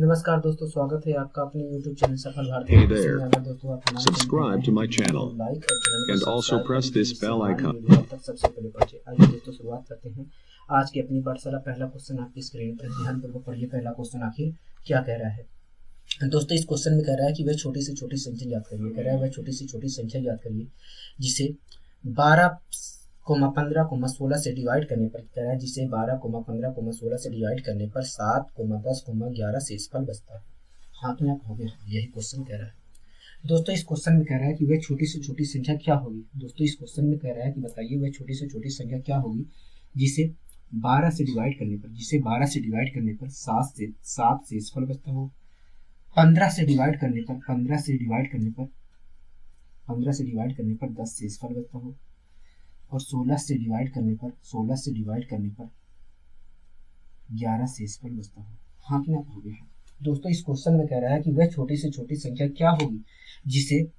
नमस्कार दोस्तों, स्वागत है आपका अपने YouTube चैनल सफल भारतीय। Hey there. Subscribe to my channel and also press this bell icon. सबसे पहले पढ़िए। आइए दोस्तों शुरुआत करते हैं आज की अपनी पाठशाला। पहला क्वेश्चन आपकी स्क्रीन पर ध्यानपूर्वक पढ़िए। पहला क्वेश्चन आखिर क्या कह रहा है दोस्तों? इस क्वेश्चन में कह रहा है कि वह छोटी से छोटी संख्या याद करिए। कह रहा है वह छोटी से छोटी संख्या याद करिए जिसे 12,15,16 से डिवाइड करने पर, कह रहा है जिसे 12,15,16 से डिवाइड करने पर 7,10,11 शेषफल बचता है। हाँ तो हो गया, यही क्वेश्चन कह रहा है दोस्तों। इस क्वेश्चन में कह रहा है कि वह छोटी से छोटी संख्या क्या होगी। दोस्तों इस क्वेश्चन में कह रहा है कि बताइए वह छोटी से छोटी संख्या क्या होगी जिसे 12 से डिवाइड करने पर, 7 शेषफल बचता हो। 15 से डिवाइड करने पर 10 शेषफल बचता हो। और 16 से डिवाइड करने पर 11 शेषफल बचता हो। हाँ कि ना हो गया। दोस्तों इस क्वेश्चन में कह रहा है कि वह छोटी से छोटी संख्या क्या होगी जिसे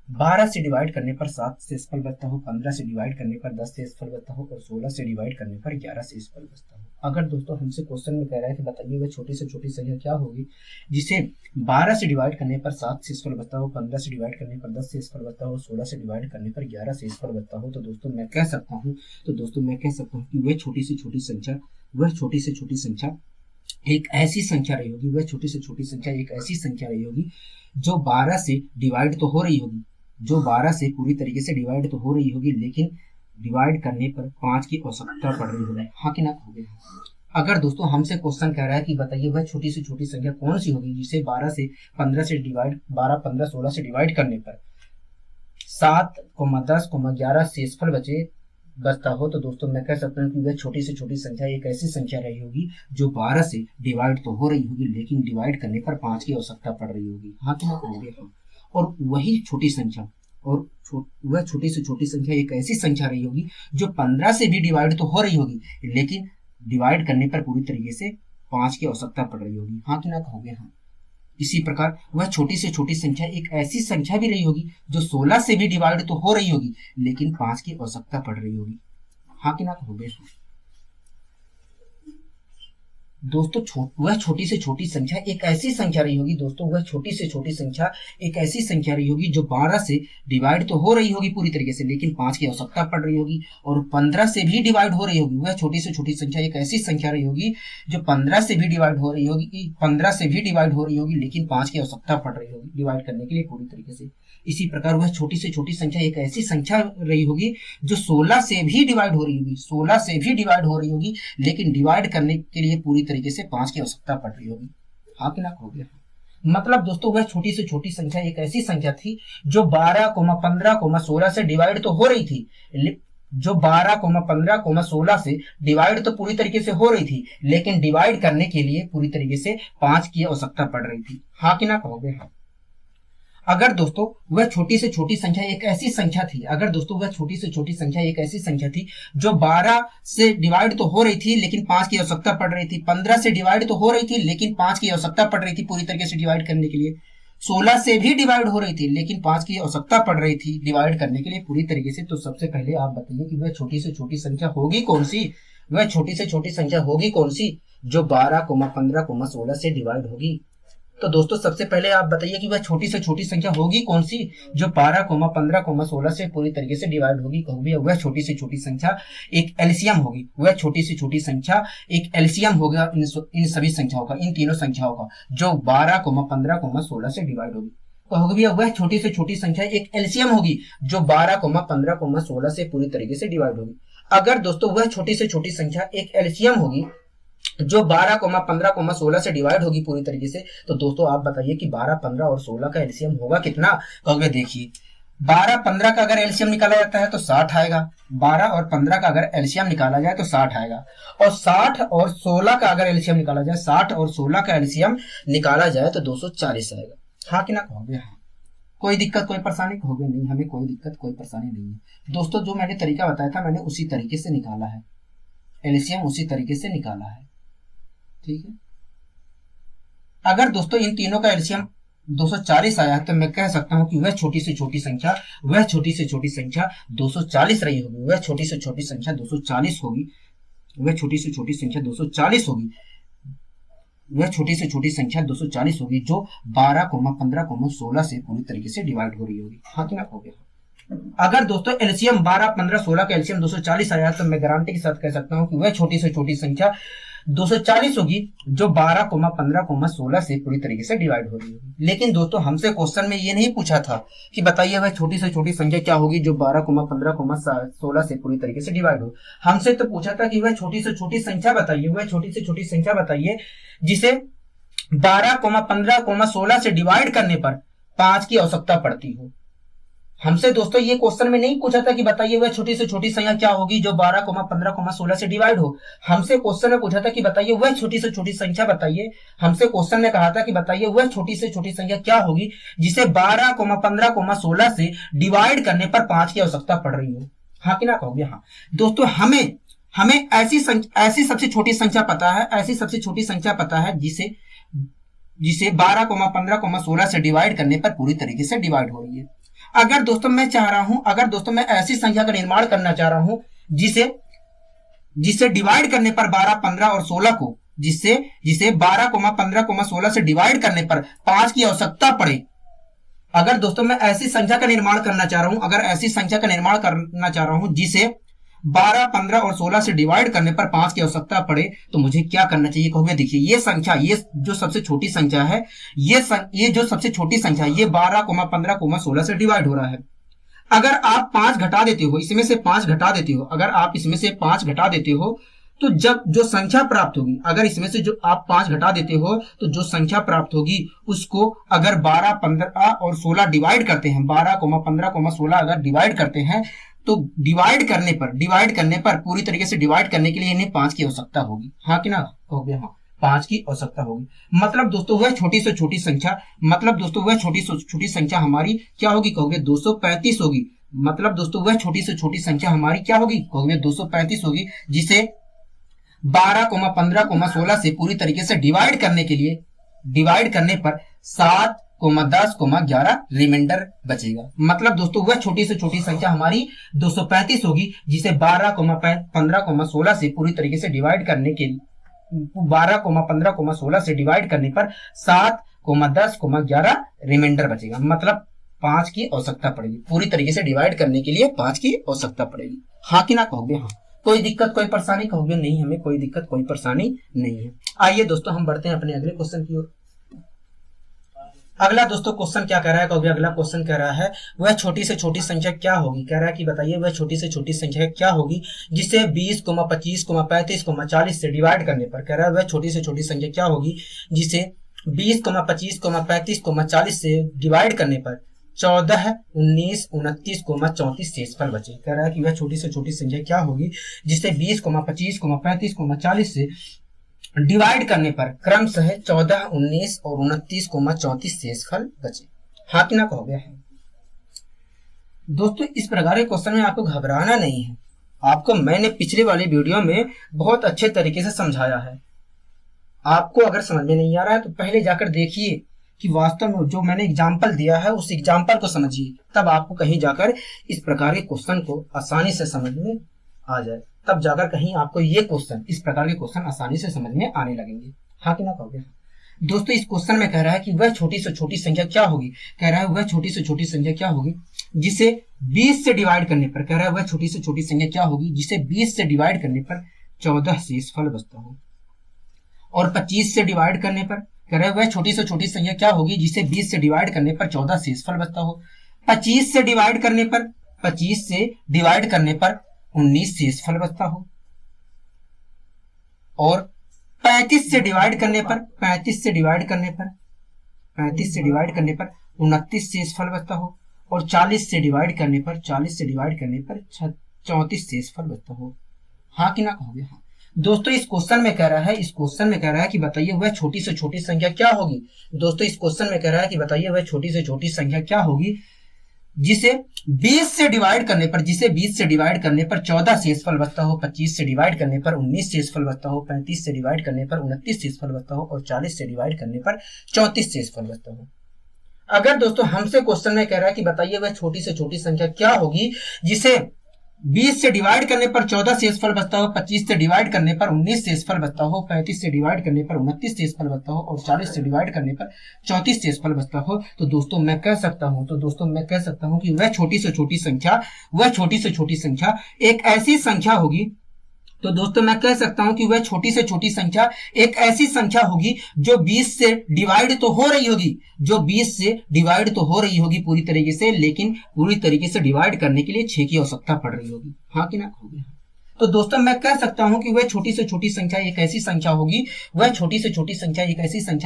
12 से डिवाइड करने पर 7 शेषफल बचता हो, 15 से डिवाइड करने पर 10 शेषफल बचता हो और 16 से डिवाइड करने पर 11 शेषफल बचता हो। अगर दोस्तों हमसे क्वेश्चन में कह रहा है कि बताइए वह छोटी से छोटी संख्या क्या होगी जिसे 12 से डिवाइड करने पर 7 शेषफल बचता हो, 15 से डिवाइड करने पर 10 शेषफल बचता हो, 16 से डिवाइड करने पर 11 शेषफल बचता हो, तो दोस्तों मैं कह सकता हूँ कि वह छोटी से छोटी संख्या एक ऐसी संख्या रही होगी, जो 12 से डिवाइड तो हो रही होगी, जो 12 से पूरी तरीके से डिवाइड तो हो रही होगी, लेकिन डिवाइड करने पर 5 की आवश्यकता पड़ रही होगी। हाँ कि ना हो गया। अगर दोस्तों हमसे क्वेश्चन कह रहा है कि बताइए वह छोटी से छोटी संख्या कौन सी होगी जिसे 12, 15, 16 से डिवाइड करने पर 7,10,11 शेषफल बचता हो, तो दोस्तों मैं कह सकता हूँ कि वह छोटी से छोटी संख्या एक ऐसी संख्या रही होगी जो 12 से डिवाइड तो हो रही होगी, लेकिन डिवाइड करने पर 5 की आवश्यकता पड़ रही होगी। हाँ कि ना हो गया। और वही छोटी संख्या वह छोटी से छोटी संख्या एक ऐसी संख्या रही होगी जो 15 से भी डिवाइड तो हो रही होगी, लेकिन डिवाइड करने पर पूरी तरीके से 5 की आवश्यकता पड़ रही होगी। हाँ कि ना हो गया। हाँ इसी प्रकार वह छोटी से छोटी संख्या एक ऐसी संख्या भी रही होगी जो 16 से भी डिवाइड तो हो रही होगी, लेकिन 5 की आवश्यकता पड़ रही होगी। हाँ कि ना हो गया। दोस्तों वह छोटी से छोटी संख्या एक ऐसी संख्या रही होगी जो 12 से डिवाइड तो हो रही होगी पूरी तरीके से, लेकिन 5 की आवश्यकता पड़ रही होगी। और 15 से भी डिवाइड हो रही होगी। वह छोटी से छोटी संख्या एक ऐसी संख्या रही होगी जो 15 से भी डिवाइड हो रही होगी, लेकिन 5 की आवश्यकता पड़ रही होगी डिवाइड करने के लिए पूरी तरीके से। इसी प्रकार वह छोटी से छोटी संख्या एक ऐसी संख्या रही होगी जो 16 से भी डिवाइड हो रही होगी, लेकिन डिवाइड करने के लिए पूरी तरीके से 5 की आवश्यकता पड़ रही होगी। हाँ कि ना हो गया। मतलब दोस्तों वह छोटी से छोटी संख्या एक ऐसी संख्या थी जो 12, 15, 16 से डिवाइड तो हो रही थी, जो 12, 15, 16 से डिवाइड तो पूरी तरीके से हो रही थी, लेकिन डिवाइड करने के लिए पूरी तरीके से 5 की आवश्यकता पड़ रही थी। हाँ कि ना कहोगे। हाँ अगर दोस्तों वह छोटी से छोटी संख्या एक ऐसी संख्या थी जो 12 से डिवाइड तो हो रही थी, लेकिन 5 की आवश्यकता पड़ रही थी, 15 से डिवाइड तो हो रही थी, लेकिन 5 की आवश्यकता पड़ रही थी पूरी तरीके से डिवाइड करने के लिए, 16 से भी डिवाइड हो रही थी, लेकिन 5 की आवश्यकता पड़ रही थी डिवाइड करने के लिए पूरी तरीके से, तो सबसे पहले आप बताइए कि वह छोटी से छोटी संख्या होगी कौन सी? जो 12, 15, 16 से डिवाइड होगी। तो दोस्तों सबसे पहले आप बताइए कि वह छोटी से छोटी संख्या होगी कौन सी जो 12, 15, 16 से पूरी तरीके से डिवाइड होगी। कहोगे वह छोटी से छोटी संख्या एक एलसीएम होगी। वह छोटी से छोटी संख्या एक एलसीएम होगा इन सभी संख्याओं का, इन तीनों संख्याओं का, जो 12, 15, 16 से डिवाइड होगी। कहोगे भैया वह छोटी से छोटी संख्या एक एलसीएम होगी जो 12, 15, 16 से पूरी तरीके से डिवाइड होगी। अगर दोस्तों वह छोटी से छोटी संख्या एक एलसीएम होगी जो 12, 15, 16 से डिवाइड होगी पूरी तरीके से, तो दोस्तों आप बताइए कि 12, 15 और 16 का एलसीएम होगा कितना? कहोगे देखिए 12, 15 का अगर एलसीएम निकाला जाता है तो 60 आएगा। 12 और 15 का अगर एलसीएम निकाला जाए तो 60 आएगा। और 60 और 16 का अगर एलसीएम निकाला जाए, 60 और 16 का एलसीएम निकाला जाए तो 240 आएगा। हाँ कि ना कहोगे। हाँ कोई दिक्कत कोई परेशानी कहोगे नहीं, हमें कोई दिक्कत कोई परेशानी नहीं है दोस्तों। जो मैंने तरीका बताया था मैंने उसी तरीके से निकाला है एलसीएम, उसी तरीके से निकाला है। ठीक है। अगर दोस्तों इन तीनों का एलसीएम 240 आया है तो मैं कह सकता हूं कि वह छोटी से छोटी संख्या 240 रही होगी। वह छोटी से छोटी संख्या 240 होगी। वह छोटी से छोटी संख्या 240 होगी जो 12, 15, 16 से पूरी तरीके से डिवाइड हो रही होगी। हाँ कि ना हो गया। अगर दोस्तों एलसीएम 12, 15, 16 का एलसीएम 240 आया तो मैं गारंटी के साथ कह सकता हूं कि वह छोटी से छोटी संख्या 240 होगी जो 12, 15, 16 से पूरी तरीके से डिवाइड हो रही होगी। लेकिन दोस्तों हमसे क्वेश्चन में ये नहीं पूछा था कि बताइए वह छोटी से छोटी संख्या क्या होगी जो 12, 15, 16 से पूरी तरीके से डिवाइड हो। हमसे तो पूछा था कि वह छोटी से छोटी संख्या बताइए, वह छोटी से छोटी संख्या बताइए जिसे 12, 15, 16 से डिवाइड करने पर 5 की आवश्यकता पड़ती हो। हमसे दोस्तों ये क्वेश्चन में नहीं पूछा था कि बताइए वह छोटी से छोटी संख्या क्या होगी जो 12, 15, 16 से डिवाइड हो। हमसे क्वेश्चन में पूछा था कि बताइए वह छोटी से छोटी संख्या बताइए। हमसे क्वेश्चन में कहा था कि बताइए वह छोटी से छोटी संख्या क्या होगी जिसे 12, 15, 16 से डिवाइड करने पर 5 की आवश्यकता पड़ रही हो। हाँ कि ना कहोगे? हाँ दोस्तों, हमें ऐसी सबसे छोटी संख्या पता है, ऐसी सबसे छोटी संख्या पता है जिसे 12, 15, 16 से डिवाइड करने पर पूरी तरीके से डिवाइड हो रही है। अगर दोस्तों मैं ऐसी संख्या का निर्माण करना चाह रहा हूं जिसे डिवाइड करने पर 12, 15 और 16 को जिसे 12, 15, 16 से डिवाइड करने पर 5 की आवश्यकता पड़े। अगर दोस्तों मैं ऐसी संख्या का निर्माण करना चाह रहा हूं जिसे 12, 15 और 16 से डिवाइड करने पर 5 की आवश्यकता पड़े तो मुझे क्या करना चाहिए कहोगे? देखिए ये संख्या, ये जो सबसे छोटी संख्या है, ये जो सबसे छोटी संख्या है ये 12, 15, 16 से डिवाइड हो रहा है। अगर आप 5 घटा देते हो, इसमें से 5 घटा देते हो, अगर आप इसमें से 5 घटा देते हो तो जब जो संख्या प्राप्त होगी, अगर इसमें से जो आप 5 घटा देते हो तो जो संख्या प्राप्त होगी उसको अगर 12, 15 और 16 डिवाइड करते हैं, 12, 15, 16 अगर डिवाइड करते हैं तो डिवाइड करने पर पूरी तरीके से डिवाइड करने के लिए इन्हें 5 की आवश्यकता होगी। हाँ कि ना कहोगे? हाँ 5 की आवश्यकता होगी। मतलब दोस्तों वह छोटी से छोटी संख्या हमारी क्या होगी कहोगे? 235 होगी। मतलब दोस्तों वह छोटी से छोटी संख्या हमारी क्या होगी कहोगे? 235 होगी जिसे 12, 15, 16 से पूरी तरीके से डिवाइड करने पर 7, 10, 11 रिमाइंडर बचेगा। मतलब दोस्तों वह छोटी से छोटी संख्या हमारी 235 होगी जिसे 12, 15, 16 से पूरी तरीके से डिवाइड करने के 12, 15, 16 से डिवाइड करने पर 7, 10, 11 रिमाइंडर बचेगा। मतलब 5 की आवश्यकता पड़ेगी, पूरी तरीके से डिवाइड करने के लिए 5 की आवश्यकता पड़ेगी। हाँ कि ना कहोगे? हाँ। कोई दिक्कत कोई परेशानी कहोगे? नहीं, हमें कोई दिक्कत कोई परेशानी नहीं है। आइए दोस्तों हम बढ़ते हैं अपने अगले क्वेश्चन की ओर। अगला दोस्तों क्वेश्चन क्या कह रहा है कहोगे? अगला क्वेश्चन कह रहा है वह छोटी से छोटी संख्या क्या होगी। कह रहा है कि बताइए वह छोटी से छोटी संख्या क्या होगी जिसे 20, 25, 35, 40 से डिवाइड करने पर, कह रहा है वह छोटी से छोटी संख्या क्या होगी जिसे 20, 25, 35, 40 से डिवाइड करने पर 14, 19, 29, 34 शेषफल बचे। कह रहा है कि वह छोटी से छोटी संख्या क्या होगी जिसे 20, 25, 35, 40 से डिवाइड करने पर क्रमशः 14, 19 और 29, 34 शेषफल बचे। हाँ कि ना कहोगे? दोस्तों इस प्रकार के क्वेश्चन में आपको घबराना नहीं है। आपको मैंने पिछले वाली वीडियो में बहुत अच्छे तरीके से समझाया है। आपको अगर समझ में नहीं आ रहा है तो पहले जाकर देखिए कि वास्तव में जो मैंने एग्जाम्पल दिया है उस एग्जाम्पल को समझिए, तब आपको कहीं जाकर इस प्रकार के क्वेश्चन को आसानी से समझ में आ जाए, तब जाकर कहीं आपको ये क्वेश्चन, इस प्रकार के क्वेश्चन आसानी से समझ में आने लगेंगे। हाँ कि ना कहोगे? दोस्तों इस क्वेश्चन में कह रहा है कि वह छोटी से छोटी संख्या क्या होगी। कह रहा है वह छोटी से छोटी संख्या क्या होगी जिसे 20 से डिवाइड करने पर, कह रहा है वह छोटी से छोटी संख्या क्या होगी जिसे 20 से डिवाइड करने पर 14 शेषफल बचता हो। और 25 से डिवाइड करने पर, कह रहा है वह छोटी से छोटी संख्या क्या होगी जिसे 20 से डिवाइड करने पर 14 शेषफल बचता हो। 25 से डिवाइड करने पर 19 शेषफल बचता हो। और 35 से डिवाइड करने पर 29 शेषफल बचता हो। और 40 से डिवाइड करने पर 34 शेषफल बचता हो। हाँ कि ना कहोगे? हाँ। दोस्तों इस क्वेश्चन में कह रहा है कि बताइए वह छोटी से छोटी संख्या क्या होगी। दोस्तों इस क्वेश्चन में कह रहा है कि बताइए वह छोटी से छोटी संख्या क्या होगी जिसे 20 से डिवाइड करने पर 14 शेषफल बचता हो, 25 से डिवाइड करने पर 19 शेषफल बचता हो, 35 से डिवाइड करने पर 29 शेषफल बचता हो और 40 से डिवाइड करने पर 34 शेषफल बचता हो। अगर दोस्तों हमसे क्वेश्चन में कह रहा है कि बताइए वह छोटी से छोटी संख्या क्या होगी जिसे 20 से डिवाइड करने पर 14 शेषफल बचता हो, 25 से डिवाइड करने पर 19 शेषफल बचता हो, 35 से डिवाइड करने पर 29 शेषफल बचता हो और 40 से डिवाइड करने पर 34 शेषफल बचता हो, तो दोस्तों मैं कह सकता हूं कि वह छोटी से छोटी संख्या एक ऐसी संख्या होगी। तो दोस्तों मैं कह सकता हूं कि वह छोटी से छोटी संख्या एक ऐसी संख्या होगी जो 20 से डिवाइड तो हो रही होगी, पूरी तरीके से, लेकिन पूरी तरीके से डिवाइड करने के लिए 6 की आवश्यकता पड़ रही होगी। हाँ कि ना? हो गया। तो दोस्तों मैं कह सकता हूं कि वह छोटी से छोटी संख्या एक ऐसी संख्या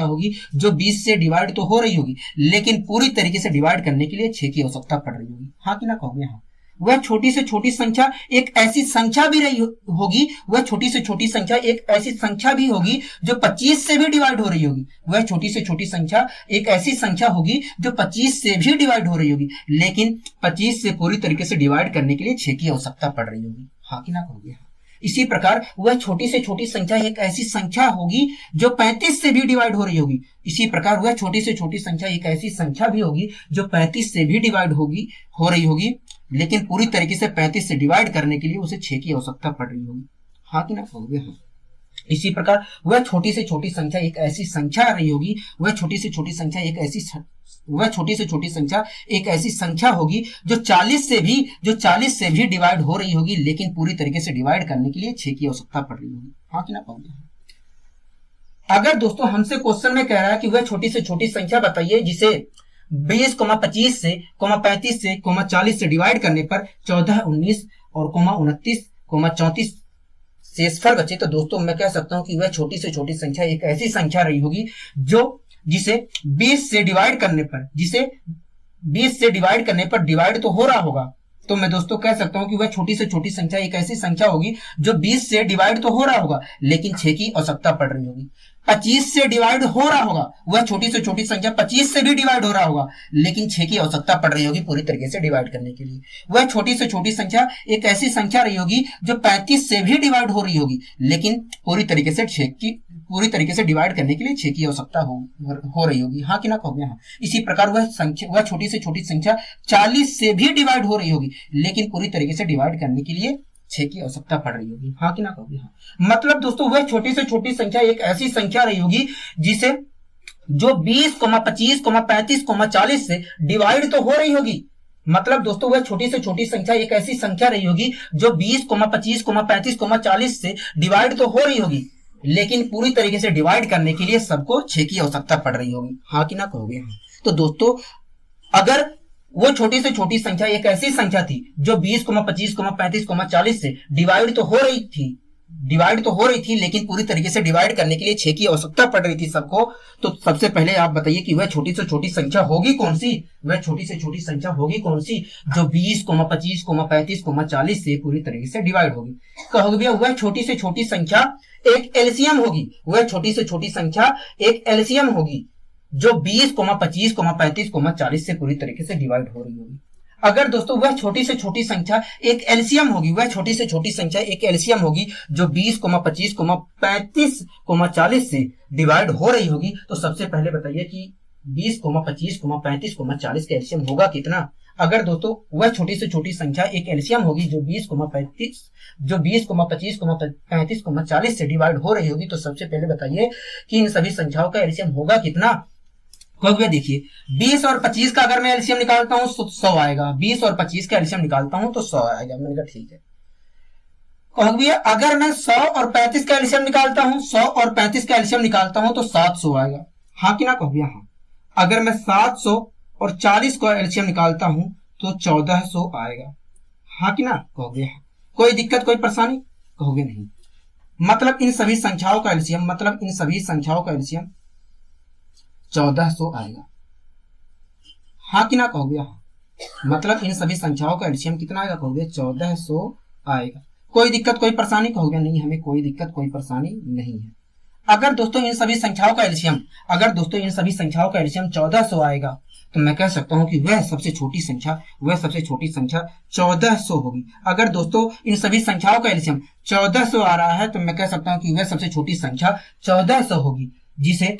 होगी जो 20 से डिवाइड तो हो रही होगी, लेकिन पूरी तरीके से डिवाइड करने के लिए 6 की आवश्यकता पड़ रही होगी। हाँ कि ना? कहोगे हाँ। वह छोटी से छोटी संख्या एक ऐसी संख्या भी रही होगी, वह छोटी से छोटी संख्या एक ऐसी संख्या भी होगी जो 25 से भी डिवाइड हो रही होगी। वह छोटी से छोटी संख्या एक ऐसी संख्या होगी जो 25 से भी डिवाइड हो रही होगी, लेकिन 25 से पूरी तरीके से डिवाइड करने के लिए 6 की आवश्यकता पड़ रही होगी। हाँ कि ना? कहोगे हाँ। इसी प्रकार वह छोटी से छोटी संख्या एक ऐसी संख्या होगी जो 35 से भी डिवाइड हो रही होगी। इसी प्रकार वह छोटी से छोटी संख्या एक ऐसी संख्या भी होगी जो 35 से भी डिवाइड हो रही होगी, लेकिन पूरी तरीके से 35 से डिवाइड करने के लिए उसे 6 की आवश्यकता पड़ रही होगी। हाँ कि ना? कहोगे हाँ। इसी प्रकार वह छोटी से छोटी संख्या एक ऐसी संख्या रही होगी, वह छोटी से छोटी संख्या एक ऐसी संख्या होगी जो 40 से भी डिवाइड हो रही होगी, लेकिन पूरी तरीके से डिवाइड करने के लिए 6 की आवश्यकता पड़ रही होगी। हाँ कि ना? कहोगे हाँ। अगर दोस्तों हमसे क्वेश्चन में कह रहा है कि वह छोटी से छोटी संख्या बताइए जिसे 20, 25 से, 35 से, 40 से डिवाइड करने पर 14, 19 और 29, 34 शेषफल बचे, तो दोस्तों मैं कह सकता हूं कि वह छोटी से छोटी संख्या एक ऐसी संख्या रही होगी जिसे 20 से डिवाइड करने पर डिवाइड तो हो रहा होगा। तो मैं दोस्तों कह सकता हूं कि वह छोटी से छोटी संख्या एक ऐसी संख्या होगी जो 20 से डिवाइड तो हो रहा होगा, लेकिन 6 की आवश्यकता पड़ रही होगी। 25 से डिवाइड हो रहा होगा, वह छोटी से छोटी संख्या 25 से भी डिवाइड हो रहा होगा, लेकिन 6 की आवश्यकता पड़ रही होगी पूरी तरीके से डिवाइड करने के लिए। वह छोटी से छोटी संख्या एक ऐसी संख्या रही होगी जो 35 से भी डिवाइड हो रही होगी, लेकिन पूरी तरीके से डिवाइड करने के लिए 6 की आवश्यकता हो रही होगी। हाँ कि ना? कहोगे हाँ। इसी प्रकार वह छोटी से छोटी संख्या 40 से भी डिवाइड हो रही होगी, लेकिन पूरी तरीके से डिवाइड करने के लिए 6 की आवश्यकता पड़ रही होगी। हाँ कि ना? कहोगे हाँ। मतलब दोस्तों वह छोटी से छोटी संख्या एक ऐसी संख्या रही होगी जिसे जो 20, 25, 35, 40 से डिवाइड तो हो रही होगी। मतलब दोस्तों वह छोटी से छोटी संख्या एक ऐसी संख्या रही होगी जो 20, 25, 35, 40 से डिवाइड तो हो रही होगी, लेकिन पूरी तरीके से डिवाइड करने के लिए सबको 6 की आवश्यकता पड़ रही होगी। हाँ कि ना? कहोगे हाँ। तो दोस्तों अगर वो छोटी से छोटी संख्या एक ऐसी संख्या थी जो 20, 25, 35, 40 से डिवाइड तो हो रही थी, लेकिन पूरी तरीके से डिवाइड करने के लिए 6 की आवश्यकता पड़ रही थी सबको, तो सबसे पहले आप बताइए कि वह छोटी से छोटी संख्या होगी कौन सी? वह छोटी से छोटी संख्या होगी कौन सी जो 20, 25, 35, 40 से पूरी तरीके से डिवाइड होगी? कहोगे भैया वह छोटी से छोटी संख्या एक एलसीएम होगी। वह छोटी से छोटी संख्या एक एलसीएम होगी जो 20, 25, 35, 40 से पूरी तरीके से डिवाइड हो रही होगी। अगर दोस्तों वह छोटी से छोटी संख्या एक एलसीएम होगी, जो 20, 25, 35, 40 से डिवाइड हो रही होगी, तो सबसे पहले बताइए कि 20, 25, 35, 40 का एलसीएम होगा कितना? अगर दोस्तों वह छोटी से छोटी संख्या एक एलसीएम होगी जो 20, 25, 35, 40 से डिवाइड हो रही होगी, तो सबसे पहले बताइए कि इन सभी संख्याओं का एलसीएम होगा कितना? कहोगे देखिए 20 और 25 का अगर मैं एलसीएम निकालता हूं तो 100 आएगा। 20 और 25 का एलसीएम निकालता हूं तो 100 आएगा। मैंने कहा ठीक है। कहोगे अगर मैं 100 और 35 का एलसीएम निकालता हूं तो 700 आएगा। हाँ कि ना? कहोगे हाँ। अगर मैं 700 और 40 का एलसीएम निकालता हूं तो 1400 आएगा। हाँ कि ना? कहोगे हाँ। कोई दिक्कत, कोई परेशानी? कहोगे नहीं। मतलब इन सभी संख्याओं का एलसीएम 1400 आएगा। हाँ कि ना? कहोगे हाँ। मतलब इन सभी संख्याओं का एलसीएम कितना आएगा? कहोगे 1400 आएगा। कोई दिक्कत, कोई परेशानी? कहोगे नहीं, हमें कोई दिक्कत, कोई परेशानी नहीं है। अगर दोस्तों इन सभी संख्याओं का एलसीएम 1400 आएगा, तो मैं कह सकता हूं कि वह सबसे छोटी संख्या 1400 होगी। अगर दोस्तों इन सभी संख्याओं का एलसीएम 1400 आ रहा है, तो मैं कह सकता हूं कि वह सबसे छोटी संख्या 1400 होगी, जिसे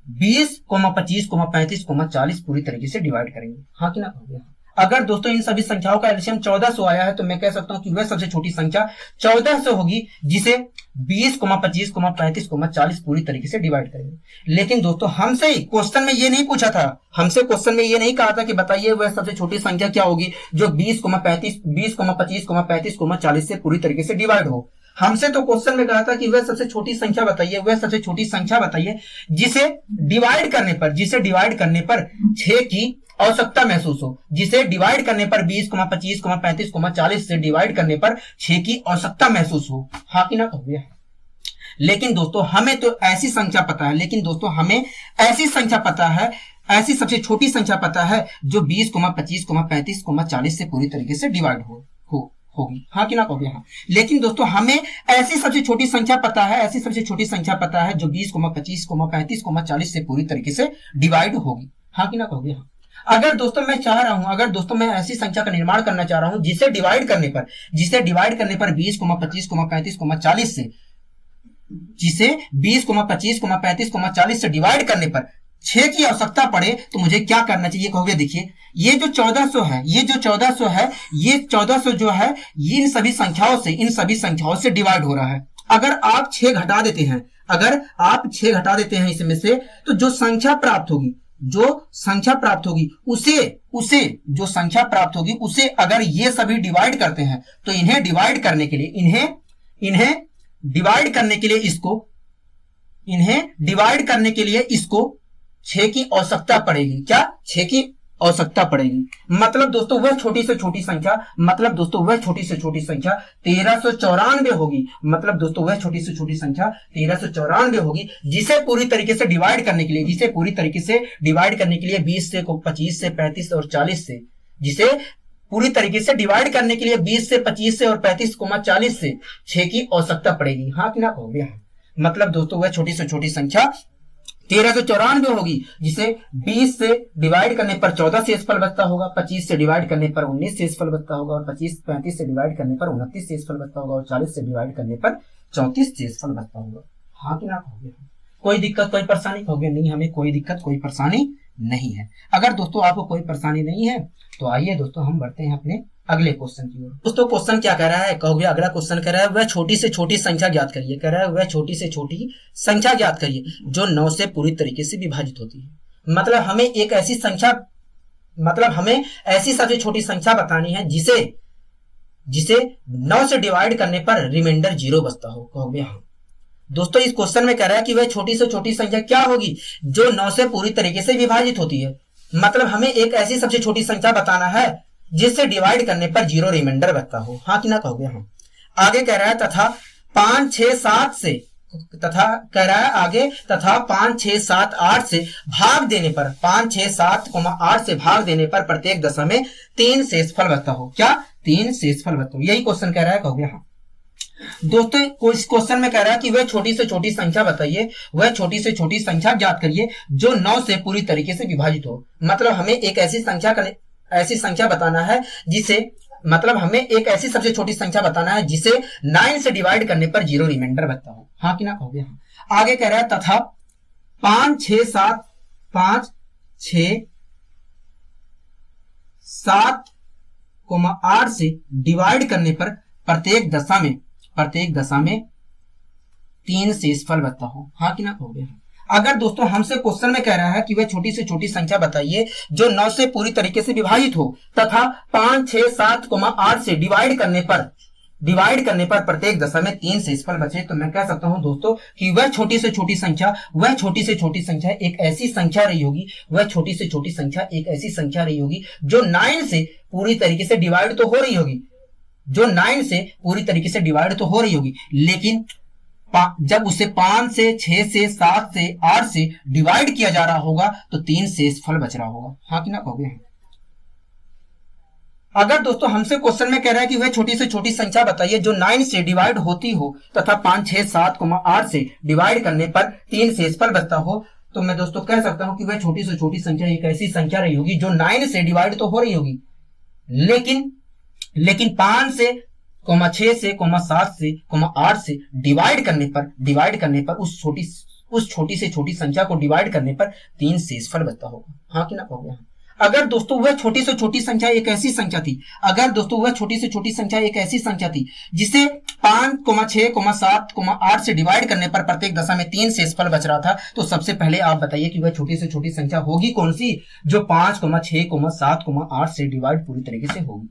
20, 25, 35, 40 पूरी तरीके से डिवाइड करेंगे। हाँ कि ना? कहोगे हाँ। अगर दोस्तों इन सभी संख्याओं का एलसीएम 1400 आया है तो मैं कह सकता हूं कि वह सबसे छोटी संख्या 1400 होगी, जिसे 20, 25, 35, 40 पूरी तरीके से डिवाइड करेंगे। लेकिन दोस्तों हमसे क्वेश्चन में ये नहीं पूछा था, हमसे क्वेश्चन में ये नहीं कहा था कि बताइए वह सबसे छोटी संख्या क्या होगी जो 20, 25, 35, 40 से पूरी तरीके से डिवाइड हो। हमसे तो क्वेश्चन में कहा था कि वह सबसे छोटी संख्या बताइए, वह सबसे छोटी संख्या बताइए जिसे डिवाइड करने पर 6 की आवश्यकता महसूस हो, जिसे डिवाइड करने पर 20, 25, 35, 40 से डिवाइड करने पर 6 की आवश्यकता महसूस हो। हाँ कि ना कहोगे? लेकिन दोस्तों हमें तो ऐसी संख्या पता है, ऐसी सबसे छोटी संख्या पता है जो 20, 25, 35, 40 से पूरी तरीके से डिवाइड होगी। हाँ कि ना कहोगे? हाँ। लेकिन दोस्तों हमें ऐसी सबसे छोटी संख्या पता है, जो 20, 25, 35, 40 से पूरी तरीके से डिवाइड होगी। हाँ कि ना कहोगे? हाँ। अगर दोस्तों मैं ऐसी संख्या का निर्माण करना चाह रहा हूं जिसे डिवाइड करने पर 20, 25, 35, 40 से, जिसे 20, 25, 35, 40 से डिवाइड करने पर 6 की आवश्यकता पड़े तो मुझे क्या करना चाहिए कहोगे? देखिए ये जो 1400 है, ये 1400 जो है इन सभी संख्याओं से डिवाइड हो रहा है। अगर आप 6 घटा देते हैं इसमें से, तो जो संख्या प्राप्त होगी उसे अगर ये सभी डिवाइड करते हैं तो इन्हें डिवाइड करने के लिए इसको 6 की आवश्यकता पड़ेगी। क्या? 6 की आवश्यकता पड़ेगी। मतलब दोस्तों वह छोटी से छोटी संख्या 1394 होगी। जिसे पूरी तरीके से डिवाइड करने के लिए 20 से 25 से 35 और 40 से, जिसे पूरी तरीके से डिवाइड करने के लिए 20 से 25 से और 35, 40 से 6 की आवश्यकता पड़ेगी। हाँ कि ना कहोगे? मतलब दोस्तों वह छोटी से छोटी संख्या 1394 होगी, जिसे 20 से डिवाइड करने पर 14 शेषफल बचता होगा, 25 से डिवाइड करने पर 19 शेषफल बचता होगा, और 35 से डिवाइड करने पर 29 शेषफल बचता होगा, और 40 से डिवाइड करने पर 34 शेषफल बचता होगा। हाँ कि ना कहोगे? कोई दिक्कत, कोई परेशानी कहोगे? नहीं, हमें कोई दिक्कत, कोई परेशानी नहीं है। अगर दोस्तों आपको कोई परेशानी नहीं है तो आइए दोस्तों हम बढ़ते हैं अपने अगले क्वेश्चन की ओर। दोस्तों क्वेश्चन क्या कह रहा है कहोगे? अगला क्वेश्चन कह रहा है वह छोटी से छोटी संख्या ज्ञात करिए। जो 9 से पूरी तरीके से विभाजित होती है। मतलब हमें ऐसी सबसे छोटी संख्या बतानी है जिसे 9 से डिवाइड करने पर रिमाइंडर 0 बचता हो। कहोगे? हाँ। दोस्तों इस क्वेश्चन में कह रहा है कि वह छोटी से छोटी संख्या क्या होगी जो 9 से पूरी तरीके से विभाजित होती है। मतलब हमें एक ऐसी सबसे छोटी संख्या बताना है जिससे डिवाइड करने पर 0 रिमाइंडर बचता हो। हाँ कि ना कहोगे? हाँ। आगे कह रहा है तथा 5, 6, 7 8 से भाग देने पर 5, 6, 7, 8 से भाग देने पर प्रत्येक दशा में 3 शेषफल बचता हो। क्या? 3 शेषफल बचता हो। यही क्वेश्चन कह रहा है। कहोगे? हाँ। दोस्तों इस क्वेश्चन में कह रहा है कि वह छोटी से छोटी संख्या बताइए, वह छोटी से छोटी संख्या ज्ञात करिए जो 9 से पूरी तरीके से विभाजित हो। मतलब हमें एक ऐसी संख्या बताना है जिसे, मतलब हमें एक ऐसी सबसे छोटी संख्या बताना है जिसे 9 से डिवाइड करने पर 0 रिमाइंडर बचता हो। हाँ कि ना कहोगे? हाँ। आगे कह रहा है तथा 5, 6, 7, 8 से डिवाइड करने पर प्रत्येक दशा में 3 शेषफल बचता हो। हाँ कि ना कहोगे? हाँ। अगर दोस्तों हमसे क्वेश्चन में कह रहा है कि वह छोटी से छोटी संख्या बताइए जो 9 से पूरी तरीके से विभाजित हो तथा 5, 6, 7, 8 से डिवाइड करने पर प्रत्येक दशा में 3 शेषफल बचे, तो मैं कह सकता हूं दोस्तों कि वह छोटी से छोटी संख्या एक ऐसी संख्या रही होगी जो 9 से पूरी तरीके से डिवाइड तो हो रही होगी, लेकिन जब उसे 5 से 6 से 7 से 8 से डिवाइड किया जा रहा होगा तो 3 शेषफल बच रहा होगा। हाँ कि ना कहोगे? अगर दोस्तों हमसे क्वेश्चन में कह रहा है कि वह छोटी से छोटी संख्या बताइए जो 9 से डिवाइड होती हो तथा 5, 6, 7, 8 से डिवाइड करने पर 3 शेषफल बचता हो, तो मैं दोस्तों कह सकता हूं कि वह छोटी से छोटी संख्या एक ऐसी संख्या रही होगी जो 9 से डिवाइड तो हो रही होगी, लेकिन 5 से 6 से 7 से 8 से डिवाइड करने पर उस छोटी से छोटी संख्या को डिवाइड करने पर 3 शेषफल बचता होगा। हाँ कि ना कहोगे? अगर दोस्तों वह छोटी से छोटी संख्या एक ऐसी संख्या थी, अगर दोस्तों वह छोटी से छोटी संख्या एक ऐसी संख्या थी जिसे 5, 6, 7, 8 से डिवाइड करने पर प्रत्येक दशा में 3 शेषफल बच रहा था, तो सबसे पहले आप बताइए कि वह छोटी से छोटी संख्या होगी कौन सी जो 5, 6, 7, 8 से डिवाइड पूरी तरीके से होगी।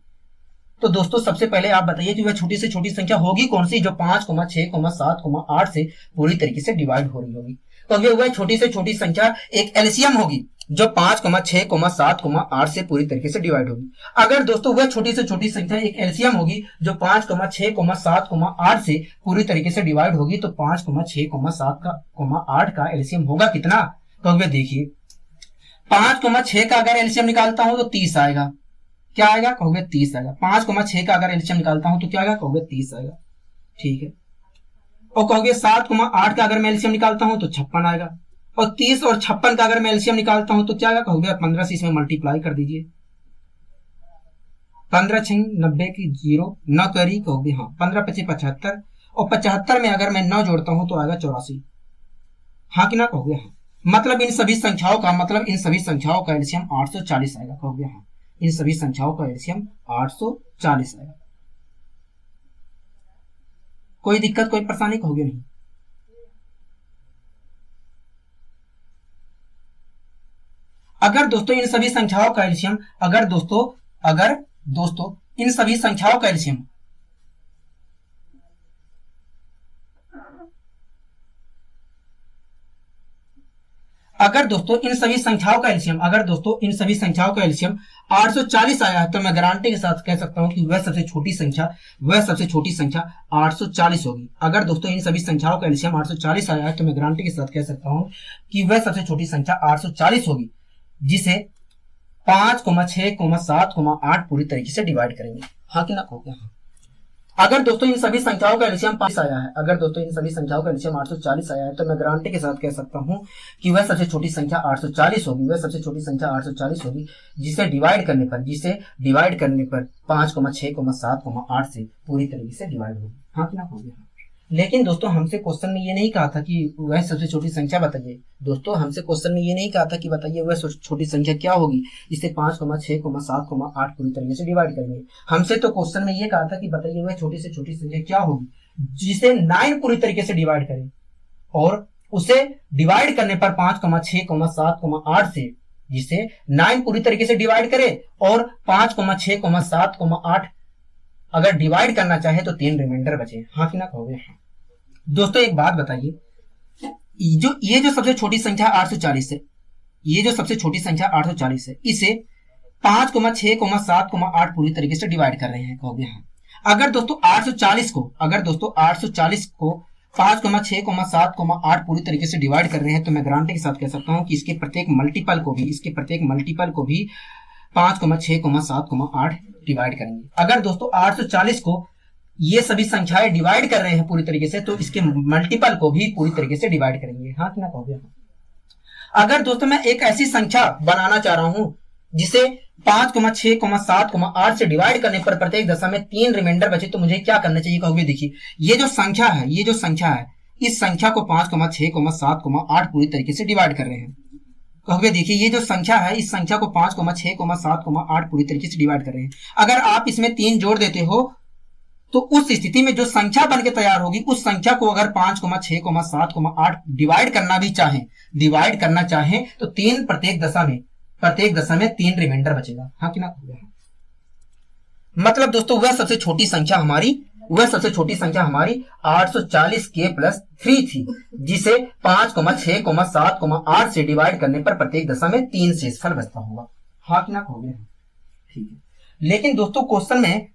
तो दोस्तों सबसे पहले आप बताइए कि वह छोटी से छोटी संख्या होगी कौन सी जो 5, 6, 7, 8 से पूरी तरीके से डिवाइड हो रही होगी। तो अगर वह छोटी से छोटी संख्या एक एलसीएम होगी जो 5, 6, 7, 8 से पूरी तरीके से डिवाइड होगी। अगर दोस्तों वह छोटी से छोटी संख्या एक एलसीएम होगी जो 5, 6, 7, 8 से पूरी तरीके से डिवाइड होगी, तो 5, 6, 7, 8 का एलसीएम होगा कितना? तो अगर देखिए 5, 6 का अगर एलसीएम निकालता हूं तो 30 आएगा। क्या आएगा? कहोगे 30 आएगा। 5, 6 का अगर एलसीएम निकालता हूं तो क्या आएगा? कहोगे 30 आएगा। ठीक है। और कहोगे 7, 8 का अगर मैं एलसीएम निकालता हूं तो 56 आएगा। और 30 और 56 का अगर मैं एलसीएम निकालता हूं तो क्या आएगा? कहोगे 15 से इसमें मल्टीप्लाई कर दीजिए। 15 6 90 की 0 9 करी कहोगे हाँ 15 25 75 और 75 में अगर मैं 9 जोड़ता हूं तो आएगा 84। हाँ कि ना? कहोगे हाँ। मतलब इन सभी संख्याओं का एलसीएम 840 आएगा। कहोगे हाँ। इन सभी संख्याओं का एलसीएम 840 आएगा। कोई दिक्कत कोई परेशानी? कहोगे नहीं। अगर दोस्तों इन सभी संख्याओं का एलसीएम अगर दोस्तों इन सभी संख्याओं का एलसीएम अगर दोस्तों इन सभी संख्याओं का एलसीएम 840 आया है, तो मैं गारंटी के साथ कह सकता हूं कि वह सबसे छोटी संख्या 840 होगी। अगर दोस्तों इन सभी संख्याओं का एलसीएम 840 आया है, तो मैं गारंटी के साथ कह सकता हूं कि वह सबसे छोटी संख्या 840 होगी, जिसे 5, 6, 7, 8 पूरी तरीके से डिवाइड करेंगे। हाँ कि ना? कहोगे हाँ। अगर दोस्तों इन सभी संख्याओं का एलसीएम 5 आया है, अगर दोस्तों इन सभी संख्याओं का एलसीएम 840 आया है, तो मैं गारंटी के साथ कह सकता हूं कि वह सबसे छोटी संख्या 840 होगी। वह सबसे छोटी संख्या 840 होगी, जिसे डिवाइड करने पर 5, 6, 7, 8 से पूरी तरीके से डिवाइड होगी। हाँ कि ना? होगी हाँ। लेकिन दोस्तों हमसे क्वेश्चन में ये नहीं कहा था कि वह सबसे छोटी संख्या बताइए। दोस्तों हमसे क्वेश्चन में ये नहीं कहा था कि बताइए वह छोटी संख्या क्या होगी जिसे 5, 6, 7, 8 पूरी तरीके से डिवाइड करेंगे। हमसे तो क्वेश्चन में ये कहा था कि बताइए वह छोटी से छोटी संख्या क्या होगी जिसे 9 पूरी तरीके से डिवाइड करें, और उसे डिवाइड करने पर 5, 6, 7, 8 से जिसे 9 पूरी तरीके से डिवाइड करे और 5, 6, 7, 8 अगर डिवाइड करना चाहे तो 3 रिमाइंडर बचे। हाँ कि ना? कहोगे हाँ। दोस्तों एक बात बताइए, ये जो सबसे छोटी संख्या 840 है, इसे 5, 6, 7, 8 पूरी तरीके से डिवाइड कर रहे हैं। कहोगे हाँ। अगर दोस्तों 840 को 5, 6, 7, 8 पूरी तरीके से डिवाइड कर रहे हैं, तो मैं गारंटी के साथ कह सकता हूं कि इसके प्रत्येक मल्टीपल को भी 5, 6, 7, 8 डिवाइड करेंगे। अगर दोस्तों 840 को ये सभी संख्याएं डिवाइड कर रहे हैं पूरी तरीके से, तो इसके मल्टीपल को भी पूरी तरीके से डिवाइड करेंगे। हाँ कि ना? कहोगे हाँ। अगर दोस्तों मैं एक ऐसी संख्या बनाना चाह रहा हूं जिसे 5, 6, 7, 8 से डिवाइड करने पर प्रत्येक दशा में 3 रिमाइंडर बचे, तो मुझे क्या करना चाहिए? कहोगे देखिए ये जो संख्या है इस संख्या को 5, 6, 7, 8 पूरी तरीके से डिवाइड कर रहे हैं। कहोगे देखिए ये जो संख्या है इस संख्या को 5, 6, 7, 8 पूरी तरीके से डिवाइड कर रहे हैं। अगर आप इसमें 3 जोड़ देते हो तो उस स्थिति में जो संख्या बनके तैयार होगी, उस संख्या को अगर 5, 6, 7, 8 डिवाइड करना चाहें तो 3 प्रत्येक दशा में 3 रिमाइंडर बचेगा। हाँ कि ना? मतलब दोस्तों वह सबसे छोटी संख्या हमारी 840 के प्लस 3 थी, जिसे 5, 6, 7, 8 से डिवाइड करने पर प्रत्येक दशा में 3 शेषफल बचता होगा। हाँ कि ना? कहोगे ठीक है। लेकिन दोस्तों क्वेश्चन में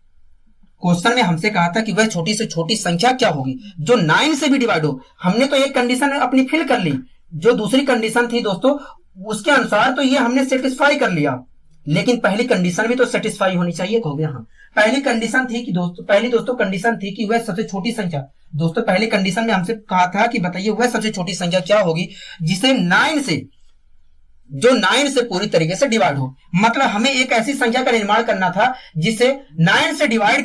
हमसे कहा था कि वह छोटी से छोटी संख्या क्या होगी जो 9 से भी डिवाइड हो। हमने तो एक कंडीशन अपनी फिल कर ली, जो दूसरी कंडीशन थी दोस्तों उसके अनुसार तो ये हमने सेटिस्फाई कर लिया, लेकिन पहली कंडीशन भी तो सेटिस्फाई होनी चाहिए। कहोगे हाँ। पहली कंडीशन थी कि वह सबसे छोटी संख्या, दोस्तों पहली कंडीशन में हमसे कहा था कि बताइए वह सबसे छोटी संख्या क्या होगी जिसे 9 से पूरी तरीके से डिवाइड हो। मतलब हमें एक ऐसी संख्या का निर्माण करना था जिसे 9 से डिवाइड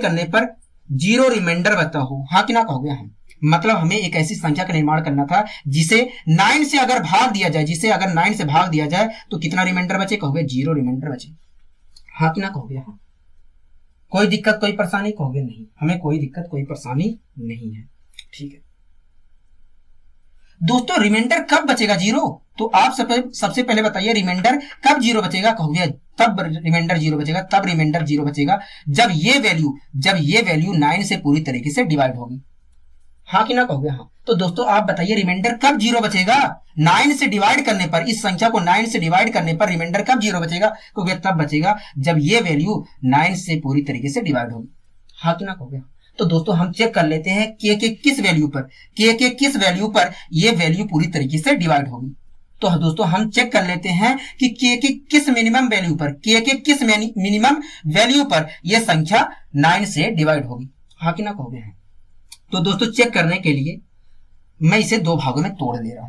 करने पर 0 रिमाइंडर बचता हो। हाँ कि ना? कहोगे हाँ। मतलब हमें एक ऐसी संख्या का निर्माण करना था जिसे 9 से अगर भाग दिया जाए, जिसे अगर 9 से भाग दिया जाए तो कितना रिमाइंडर बचे, कहोगे 0 रिमाइंडर बचे। हाँ कि ना कहोगे? हाँ। कोई दिक्कत कोई परेशानी, कहोगे नहीं, हमें कोई दिक्कत कोई परेशानी नहीं है। ठीक है दोस्तों, रिमाइंडर कब बचेगा 0? तो आप सबसे पहले बताइए रिमाइंडर कब 0 बचेगा, कहोगे तब रिमाइंडर 0 बचेगा, तब रिमाइंडर 0 बचेगा जब ये वैल्यू 9 से पूरी तरीके से डिवाइड होगी। हाँ कि ना कहोगे? हाँ। तो दोस्तों आप बताइए रिमाइंडर कब 0 बचेगा? 9 से डिवाइड करने पर, इस संख्या को 9 से डिवाइड करने पर रिमाइंडर कब 0 बचेगा, कहोगे तब बचेगा जब ये वैल्यू 9 से पूरी तरीके से डिवाइड होगी। हाँ कि ना कहोगे? तो दोस्तों हम चेक कर लेते हैं के किस वैल्यू पर ये वैल्यू पूरी तरीके से डिवाइड होगी। तो दोस्तों हम चेक कर लेते हैं कि के किस मिनिमम वैल्यू पर, किस मिनिमम वैल्यू पर यह संख्या 9 से डिवाइड होगी। हाँ कि ना कहोगे? हाँ। तो दोस्तों चेक करने के लिए मैं इसे 2 भागों में तोड़ ले रहा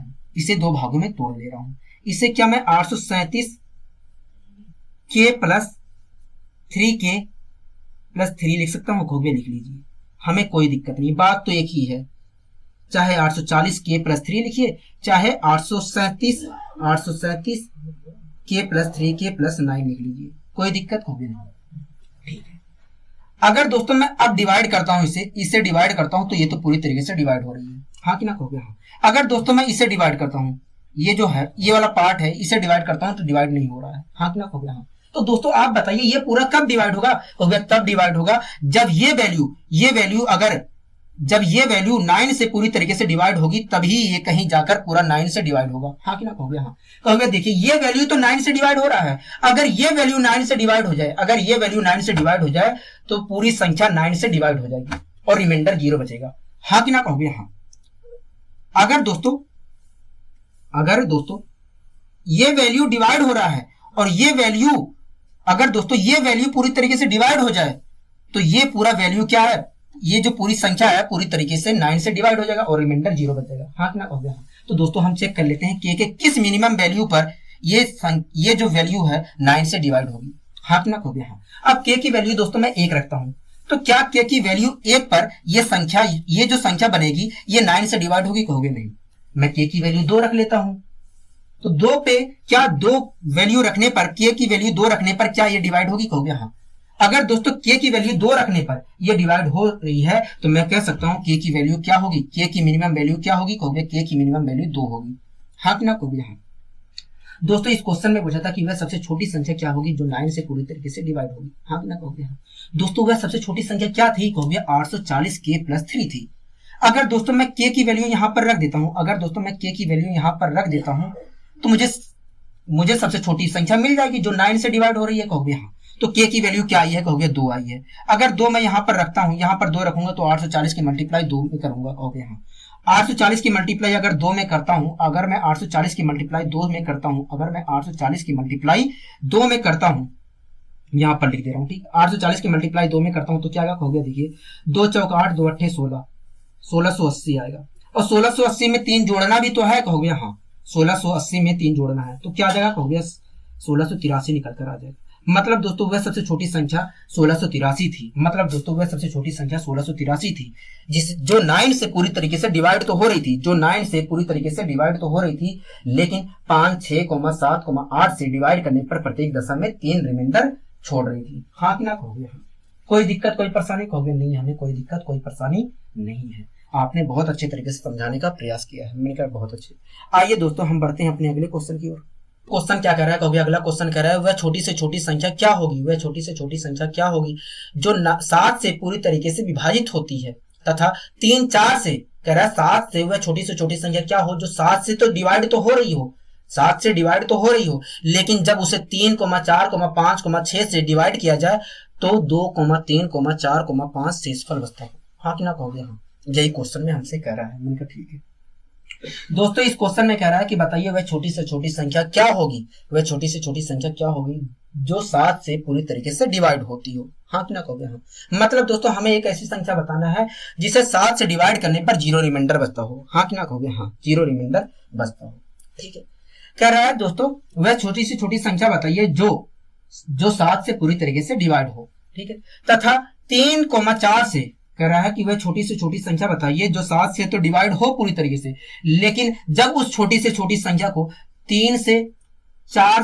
हूं। इसे क्या मैं 837 के प्लस 3 लिख सकता हूं, कहोगे लिख लीजिए, हमें कोई दिक्कत नहीं, बात तो एक ही है, चाहे 840 के प्लस 3 लिखिए, चाहे 837 के प्लस 3 के प्लस 9 लिख लीजिए, कोई दिक्कत होगी नहीं। ठीक है, अगर दोस्तों मैं अब डिवाइड करता हूं, इसे डिवाइड करता हूं तो ये तो पूरी तरीके से डिवाइड हो रही है। हाँ कि ना कहोगे? हाँ। अगर दोस्तों मैं इसे डिवाइड करता हूं, ये जो है ये वाला पार्ट है, इसे डिवाइड करता हूं तो डिवाइड नहीं हो रहा है। हाँ कि ना कहोगे? हाँ। तो दोस्तों आप बताइए ये पूरा कब डिवाइड होगा, कहोगे तब डिवाइड होगा जब ये वैल्यू 9 से पूरी तरीके से डिवाइड होगी, तभी ये कहीं जाकर पूरा 9 से डिवाइड होगा। हाँ कि ना कहोगे? हाँ। कहोगे देखिए ये वैल्यू तो 9 से डिवाइड हो रहा है, अगर ये वैल्यू 9 से डिवाइड हो जाए तो पूरी संख्या 9 से डिवाइड हो जाएगी और रिमाइंडर 0 बचेगा। हाँ कि ना कहोगे? हाँ। अगर दोस्तों ये वैल्यू डिवाइड हो रहा है और ये वैल्यू पूरी तरीके से डिवाइड हो जाए तो ये पूरा वैल्यू क्या है, ये जो पूरी संख्या है पूरी तरीके से 9 से डिवाइड हो जाएगा और रिमाइंडर 0 बचेगा। हाँ कि ना कहोगे? हाँ। तो दोस्तों हम चेक कर लेते हैं के किस मिनिमम वैल्यू पर ये जो वैल्यू है 9 से डिवाइड होगी। हाँ कि ना कहोगे? हाँ। अब के की वैल्यू दोस्तों मैं 1 रखता हूं, तो क्या के की वैल्यू 1 पर ये जो संख्या बनेगी ये 9 से डिवाइड होगी, कहोगे नहीं। मैं के की वैल्यू 2 रख लेता हूं, तो 2 पे क्या 2 वैल्यू रखने पर, के की वैल्यू 2 रखने पर क्या ये डिवाइड होगी, कहोगे हाँ। अगर दोस्तों के की वैल्यू 2 रखने पर ये डिवाइड हो रही है तो मैं कह सकता हूं के की वैल्यू क्या होगी, के की मिनिमम वैल्यू क्या होगी, कहोगे के की मिनिमम वैल्यू 2 होगी। हाँ कि ना कहोगे? हाँ। दोस्तों इस क्वेश्चन में पूछा था कि वह सबसे छोटी संख्या क्या होगी जो 9 से पूरी तरीके से डिवाइड होगी। हाँ कि ना कहोगे? हाँ। दोस्तों वह सबसे छोटी संख्या क्या थी, कहोगे 840 के प्लस 3 थी। अगर दोस्तों मैं के की वैल्यू यहां पर रख देता हूं, तो मुझे सबसे छोटी संख्या मिल जाएगी जो 9 से डिवाइड हो रही है, कहोगे हाँ। तो के की वैल्यू क्या आई है, कहोगे 2 आई है। अगर 2 मैं यहां पर रखता हूं, यहां पर 2 रखूंगा तो 840 की मल्टीप्लाई 2 में करूंगा, कहोगे हाँ। 840 की मल्टीप्लाई अगर 2 में करता हूं, अगर मैं 840 की मल्टीप्लाई 2 में करता हूं, यहां पर लिख दे रहा हूं, ठीक। 840 की मल्टीप्लाई 2 में करता हूं तो क्या आएगा, कहोगे देखिए 2 चौक 8, 2 अट्ठे 16, 1680 आएगा। और 1680 में 3 जोड़ना भी तो है, कहोगे हाँ। 1680 में 3 जोड़ना है तो क्या आ जाएगा, कहोगे 1683 निकल कर आ जाएगा। मतलब दोस्तों वह सबसे छोटी संख्या 1683 थी। जो 9 से पूरी तरीके से डिवाइड तो हो रही थी, लेकिन 5, 6, 7, 8 से डिवाइड करने पर प्रत्येक दशा में 3 रिमाइंडर छोड़ रही थी। हाँ कि ना कहोगे? हाँ। कोई दिक्कत कोई परेशानी, कहोगे नहीं, हमें कोई दिक्कत कोई परेशानी नहीं है। आपने बहुत अच्छे तरीके से समझाने का प्रयास किया है, मैंने कहा बहुत अच्छे। आइए दोस्तों हम बढ़ते हैं अपने अगले क्वेश्चन की ओर। क्वेश्चन क्या कह रहा है, कहोगे अगला क्वेश्चन कह रहा है वह छोटी से छोटी संख्या क्या होगी जो 7 से पूरी तरीके से विभाजित होती है तथा 3, 4 से, कह रहा है 7 से वह छोटी से छोटी संख्या क्या हो जो 7 से तो डिवाइड तो हो रही हो, लेकिन जब उसे 3, 4, 5, 6 से डिवाइड किया जाए तो 2, 3, 4, 5 शेषफल बचता है। हाँ कि ना कहोगे? हाँ। यही क्वेश्चन में हमसे कह रहा है, मैंने कहा ठीक है। दोस्तों इस क्वेश्चन में कह रहा है कि बताइए वह छोटी से छोटी संख्या क्या होगी जो 7 से पूरी तरीके से डिवाइड होती हो। हाँ कि ना कहोगे? हाँ। मतलब दोस्तों हमें एक ऐसी संख्या बताना है जिसे 7 से डिवाइड करने पर 0 रिमाइंडर बचता हो। हाँ कि ना कहोगे? हाँ, 0 रिमाइंडर बचता हो। ठीक है, कह रहा है दोस्तों वह छोटी से छोटी संख्या बताइए जो 7 से पूरी तरीके से डिवाइड हो। ठीक है, तथा 3, 4 से, कह रहा है कि वह छोटी से छोटी संख्या बताइए जो 7 से तो डिवाइड हो पूरी तरीके से, लेकिन जब उस छोटी से छोटी संख्या को 3 से 4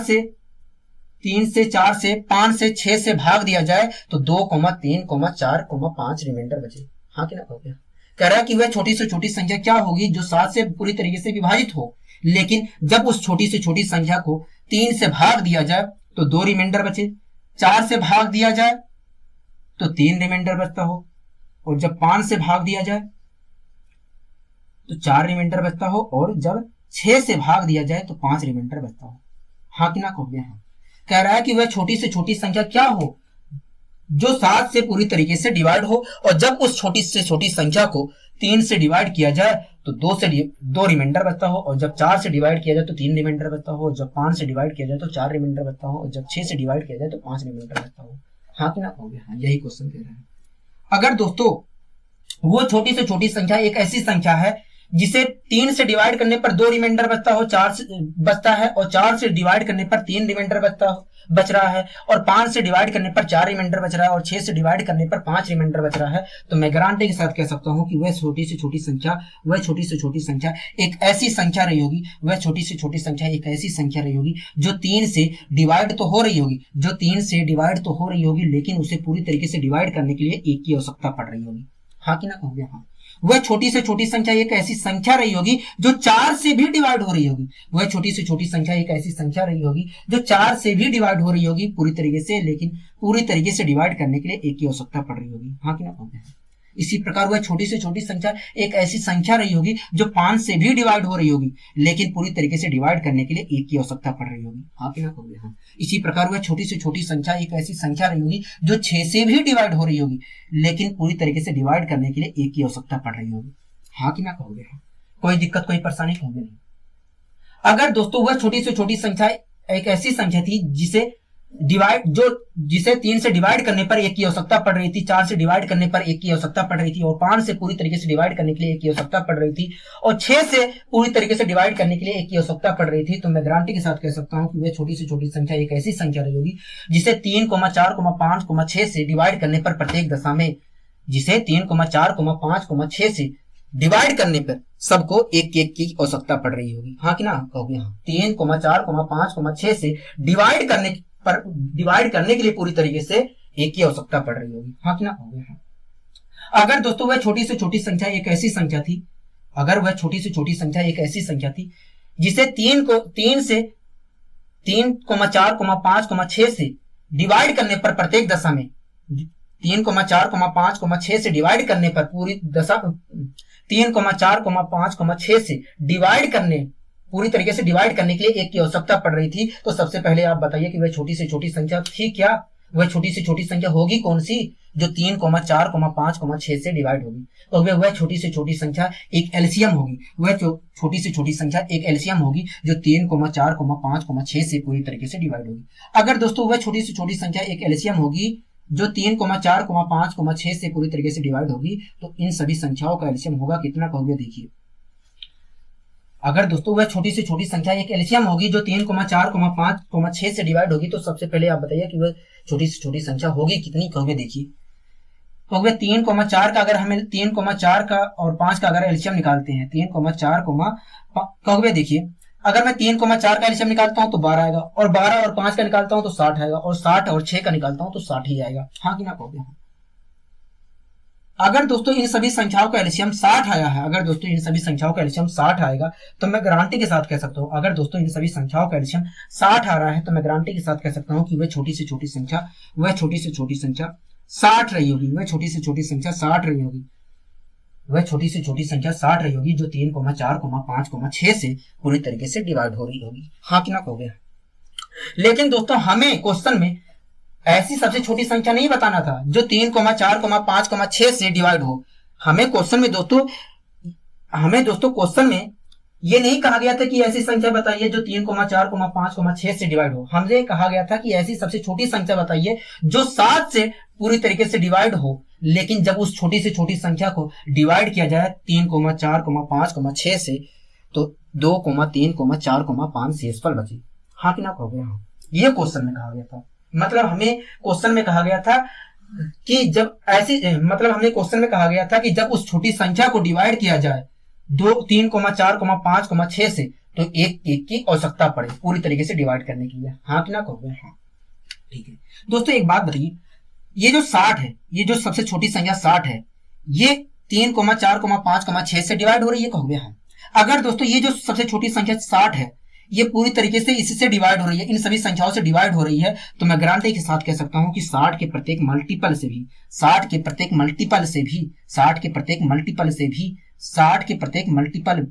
से 5 से 6 से भाग दिया जाए तो 2, 3, 4, 5 रिमाइंडर बचे। हाँ कि ना हो गया। कह रहा है कि वह छोटी से छोटी संख्या क्या होगी जो 7 से पूरी तरीके से विभाजित हो, लेकिन जब उस छोटी से छोटी संख्या को 3 से भाग दिया जाए तो 2 रिमाइंडर बचे, 4 से भाग दिया जाए तो 3 रिमाइंडर बचता हो, और जब 5 से भाग दिया जाए तो 4 रिमाइंडर बचता हो, और जब 6 से भाग दिया जाए तो 5 रिमाइंडर बचता हो। हाँ कि ना कहोगे। हाँ। कह रहा है कि वह छोटी से छोटी संख्या क्या हो जो 7 से पूरी तरीके से डिवाइड हो, और जब उस छोटी से छोटी संख्या को 3 से डिवाइड किया जाए तो 2 रिमाइंडर बचता हो, और जब 4 से डिवाइड किया जाए तो 3 रिमाइंडर बचता हो, जब 5 से डिवाइड किया जाए तो 4 रिमाइंडर बचता हो, और जब 6 से डिवाइड किया जाए तो 5 रिमाइंडर बचता हो। हाँ कि ना कहोगे। हाँ, यही क्वेश्चन कह रहा है। अगर दोस्तों वो छोटी से छोटी संख्या एक ऐसी संख्या है जिसे 3 से डिवाइड करने पर 2 रिमाइंडर बचता हो, 4 से बचता है, और 4 से डिवाइड करने पर 3 रिमाइंडर बच रहा है, और 5 से डिवाइड करने पर 4 रिमाइंडर बच रहा है, और 6 से डिवाइड करने पर 5 रिमाइंडर बच रहा है, तो मैं गारंटी के साथ कह सकता हूं कि वह छोटी से छोटी संख्या एक ऐसी संख्या रही होगी, वह छोटी से छोटी संख्या एक ऐसी संख्या रही होगी जो 3 से डिवाइड तो हो रही होगी, लेकिन उसे पूरी तरीके से डिवाइड करने के लिए 1 की आवश्यकता पड़ रही होगी। हाँ कि ना कहोगे। हाँ। वह छोटी से छोटी संख्या एक ऐसी संख्या रही होगी जो 4 से भी डिवाइड हो रही होगी, वह छोटी से छोटी संख्या एक ऐसी संख्या रही होगी जो 4 से भी डिवाइड हो रही होगी पूरी तरीके से, लेकिन पूरी तरीके से डिवाइड करने के लिए 1 की आवश्यकता पड़ रही होगी। हाँ कि ना कहोगे। इसी प्रकार वह छोटी से छोटी संख्या एक ऐसी संख्या रही होगी जो 5 से भी डिवाइड हो रही होगी, लेकिन पूरी तरीके से डिवाइड करने के लिए 1 की आवश्यकता पड़ रही होगी। हाँ कि ना कहोगे। हाँ। इसी प्रकार वह छोटी से छोटी संख्या एक ऐसी संख्या रही होगी जो 6 से भी डिवाइड हो रही होगी, लेकिन पूरी तरीके से डिवाइड करने के लिए 1 की आवश्यकता पड़ रही होगी। हाँ कि ना कहोगे। हाँ। कोई दिक्कत, कोई परेशानी कहोगे नहीं। अगर दोस्तों वह छोटी से छोटी संख्या एक ऐसी संख्या थी जिसे 3 से डिवाइड करने पर 1 की आवश्यकता पड़ रही थी, 4 से डिवाइड करने पर 1 की आवश्यकता पड़ रही थी, और 5 से पूरी तरीके से डिवाइड करने के लिए 1 की आवश्यकता पड़ रही थी, और 6 से पूरी तरीके से डिवाइड करने के लिए 1 की आवश्यकता पड़ रही थी, तो मैं गारंटी के साथ कह सकता हूं कि वह छोटी से छोटी संख्या एक ऐसी संख्या रही होगी जिसे 3, 4, 5, 6 से डिवाइड करने पर प्रत्येक दशा में, जिसे 3, 4, 5, 6 से डिवाइड करने पर सबको 1 की आवश्यकता पड़ रही होगी। हाँ कि ना कहोगे। हाँ। 3, 4, 5, 6 से डिवाइड करने के लिए पूरी तरीके से 1 की आवश्यकता पड़ रही होगी। हाँ कि ना कहोगे। हाँ। अगर दोस्तों वह छोटी से छोटी संख्या एक ऐसी संख्या थी जिसे 3 से 3, 4, 5, 6 से डिवाइड करने पर प्रत्येक दशा में 3, 4, 5, 6 से डिवाइड करने पर पूरी दशा 3, 4, 5, 6 से पूरी तरीके से डिवाइड करने के लिए 1 की आवश्यकता पड़ रही थी, तो सबसे पहले आप बताइए कि वह छोटी से छोटी संख्या थी क्या? वह छोटी से छोटी संख्या होगी कौन सी जो 3, 4, 5, 6 से डिवाइड होगी? तो वह छोटी से छोटी संख्या एक एलसीएम होगी। वह छोटी से छोटी संख्या एक एलसीएम होगी जो 3, 4, 5, 6 से पूरी तरीके से डिवाइड होगी। अगर दोस्तों वह छोटी से छोटी संख्या एक एलसीएम होगी जो 3, 4, 5, 6 से पूरी तरीके से डिवाइड होगी, तो इन सभी संख्याओं का एलसीएम होगा कितना कहोगे? देखिए, अगर दोस्तों वह छोटी से छोटी संख्या एक एलसीएम होगी जो 3, 4, 5, 6 से डिवाइड होगी, तो सबसे पहले आप बताइए कि वह छोटी से छोटी संख्या होगी कितनी कहोगे? देखिए, तो वह 3, 4 का अगर हमें 3, 4 का और 5 का अगर एलसीएम निकालते हैं, 3, 4 कहोगे देखिए, अगर मैं 3, 4 का एलसीएम निकालता हूं तो 12 आएगा, और 12 और 5 का निकालता हूं तो 60 आएगा, और 60 और 6 का निकालता हूं तो 60 ही आएगा। हाँ कि ना कहोगे? अगर दोस्तों इन सभी संख्याओं का एलसीएम 60 आया है, अगर दोस्तों इन सभी संख्याओं का एलसीएम 60 आएगा, तो मैं गारंटी के साथ कह सकता हूं, अगर दोस्तों इन सभी संख्याओं का एलसीएम 60 आ रहा है, तो मैं गारंटी के साथ कह सकता हूं कि वह छोटी से छोटी संख्या 60 रही होगी। वह छोटी से छोटी संख्या 60 रही होगी। वह छोटी से छोटी संख्या 60 रही होगी जो 3, 4, 5, 6 से पूरी तरीके से डिवाइड हो रही होगी। हाँ कि ना कहोगे? लेकिन दोस्तों हमें क्वेश्चन में ऐसी सबसे छोटी संख्या नहीं बताना था जो 3, 4, 5, 6 से डिवाइड हो। हमें क्वेश्चन में दोस्तों क्वेश्चन में ये नहीं कहा गया था कि ऐसी संख्या बताइए जो 3, 4, 5, 6 से डिवाइड हो। हमसे कहा गया था कि ऐसी सबसे छोटी संख्या बताइए जो 7 से पूरी तरीके से डिवाइड हो, लेकिन जब उस छोटी से छोटी संख्या को डिवाइड किया जाए 3, 4, 5, 6 से, तो 2, 3, 4, 5 शेषफल बचे। हाँ कि ना कहोगे? हाँ। ये क्वेश्चन में कहा गया था, मतलब हमें क्वेश्चन में कहा गया था कि जब ऐसी मतलब हमने क्वेश्चन में कहा गया था कि जब उस छोटी संख्या को डिवाइड किया जाए 2, 3, 4, 5, 6 से, तो एक की आवश्यकता पड़े पूरी तरीके से डिवाइड करने के लिए। हाँ कि ना कहोगे? हाँ, ठीक है। दोस्तों एक बात बताइए, ये जो 60 है, ये जो सबसे छोटी संख्या 60 है, ये 3, 4, 5, 6 से डिवाइड हो रही है, कहोगे? हाँ। अगर दोस्तों ये जो सबसे छोटी संख्या 60 है, ये पूरी तरीके से इससे डिवाइड हो रही है, इन सभी संख्याओं से डिवाइड हो रही है, तो मैं गारंटी के साथ कह सकता हूं कि 60 के प्रत्येक मल्टीपल से भी 60 के प्रत्येक मल्टीपल से भी 60 के प्रत्येक मल्टीपल से भी 60 के प्रत्येक मल्टीपल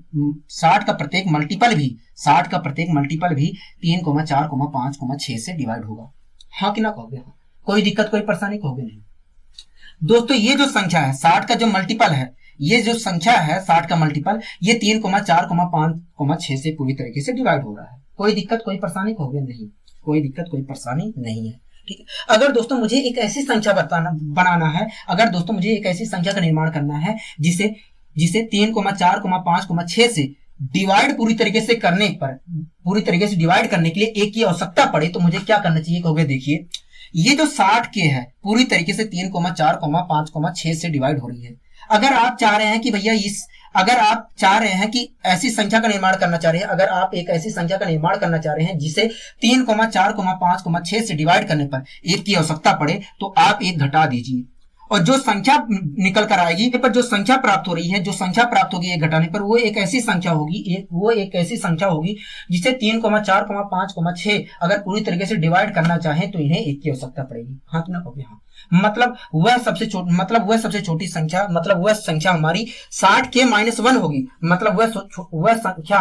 60 का प्रत्येक मल्टीपल भी 60 का प्रत्येक मल्टीपल भी 3, 4, 5, 6 से डिवाइड होगा। हाँ कि ना कहोगे? हाँ। कोई दिक्कत कोई परेशानी कहोगे? नहीं। दोस्तों ये जो संख्या है 60 का जो मल्टीपल है, ये जो संख्या है 60 का मल्टीपल, ये 3, 4, 5, 6 से पूरी तरीके से डिवाइड हो रहा है। कोई दिक्कत कोई परेशानी कहोगे? नहीं। कोई दिक्कत कोई परेशानी नहीं है, ठीक है। अगर दोस्तों मुझे एक ऐसी संख्या बनाना है, अगर दोस्तों मुझे एक ऐसी संख्या का निर्माण करना है जिसे 3, 4, 5, 6 से डिवाइड पूरी तरीके से करने पर, पूरी तरीके से डिवाइड करने के लिए एक की आवश्यकता पड़े, तो मुझे क्या करना चाहिए कहोगे? देखिए, ये जो 60 के है पूरी तरीके से 3, 4, 5, 6 से डिवाइड हो रही है। अगर आप चाह रहे हैं कि भैया अगर आप चाह रहे हैं कि ऐसी संख्या का निर्माण करना चाह रहे हैं, अगर आप एक ऐसी संख्या का निर्माण करना चाह रहे हैं जिसे 3, 4, 5, 6 से डिवाइड करने पर एक की आवश्यकता पड़े, तो आप एक घटा दीजिए, और जो संख्या निकल कर आएगी पर जो संख्या प्राप्त हो रही है, जो संख्या प्राप्त होगी एक घटाने पर, वो एक ऐसी संख्या होगी जिसे 3, 4, 5, 6 अगर पूरी तरीके से डिवाइड करना चाहें तो इन्हें एक की आवश्यकता पड़ेगी। हाँ कि ना कहोगे? हाँ। मतलब वह सबसे छोटी संख्या, मतलब वह संख्या हमारी 60 के -1 होगी, मतलब वह संख्या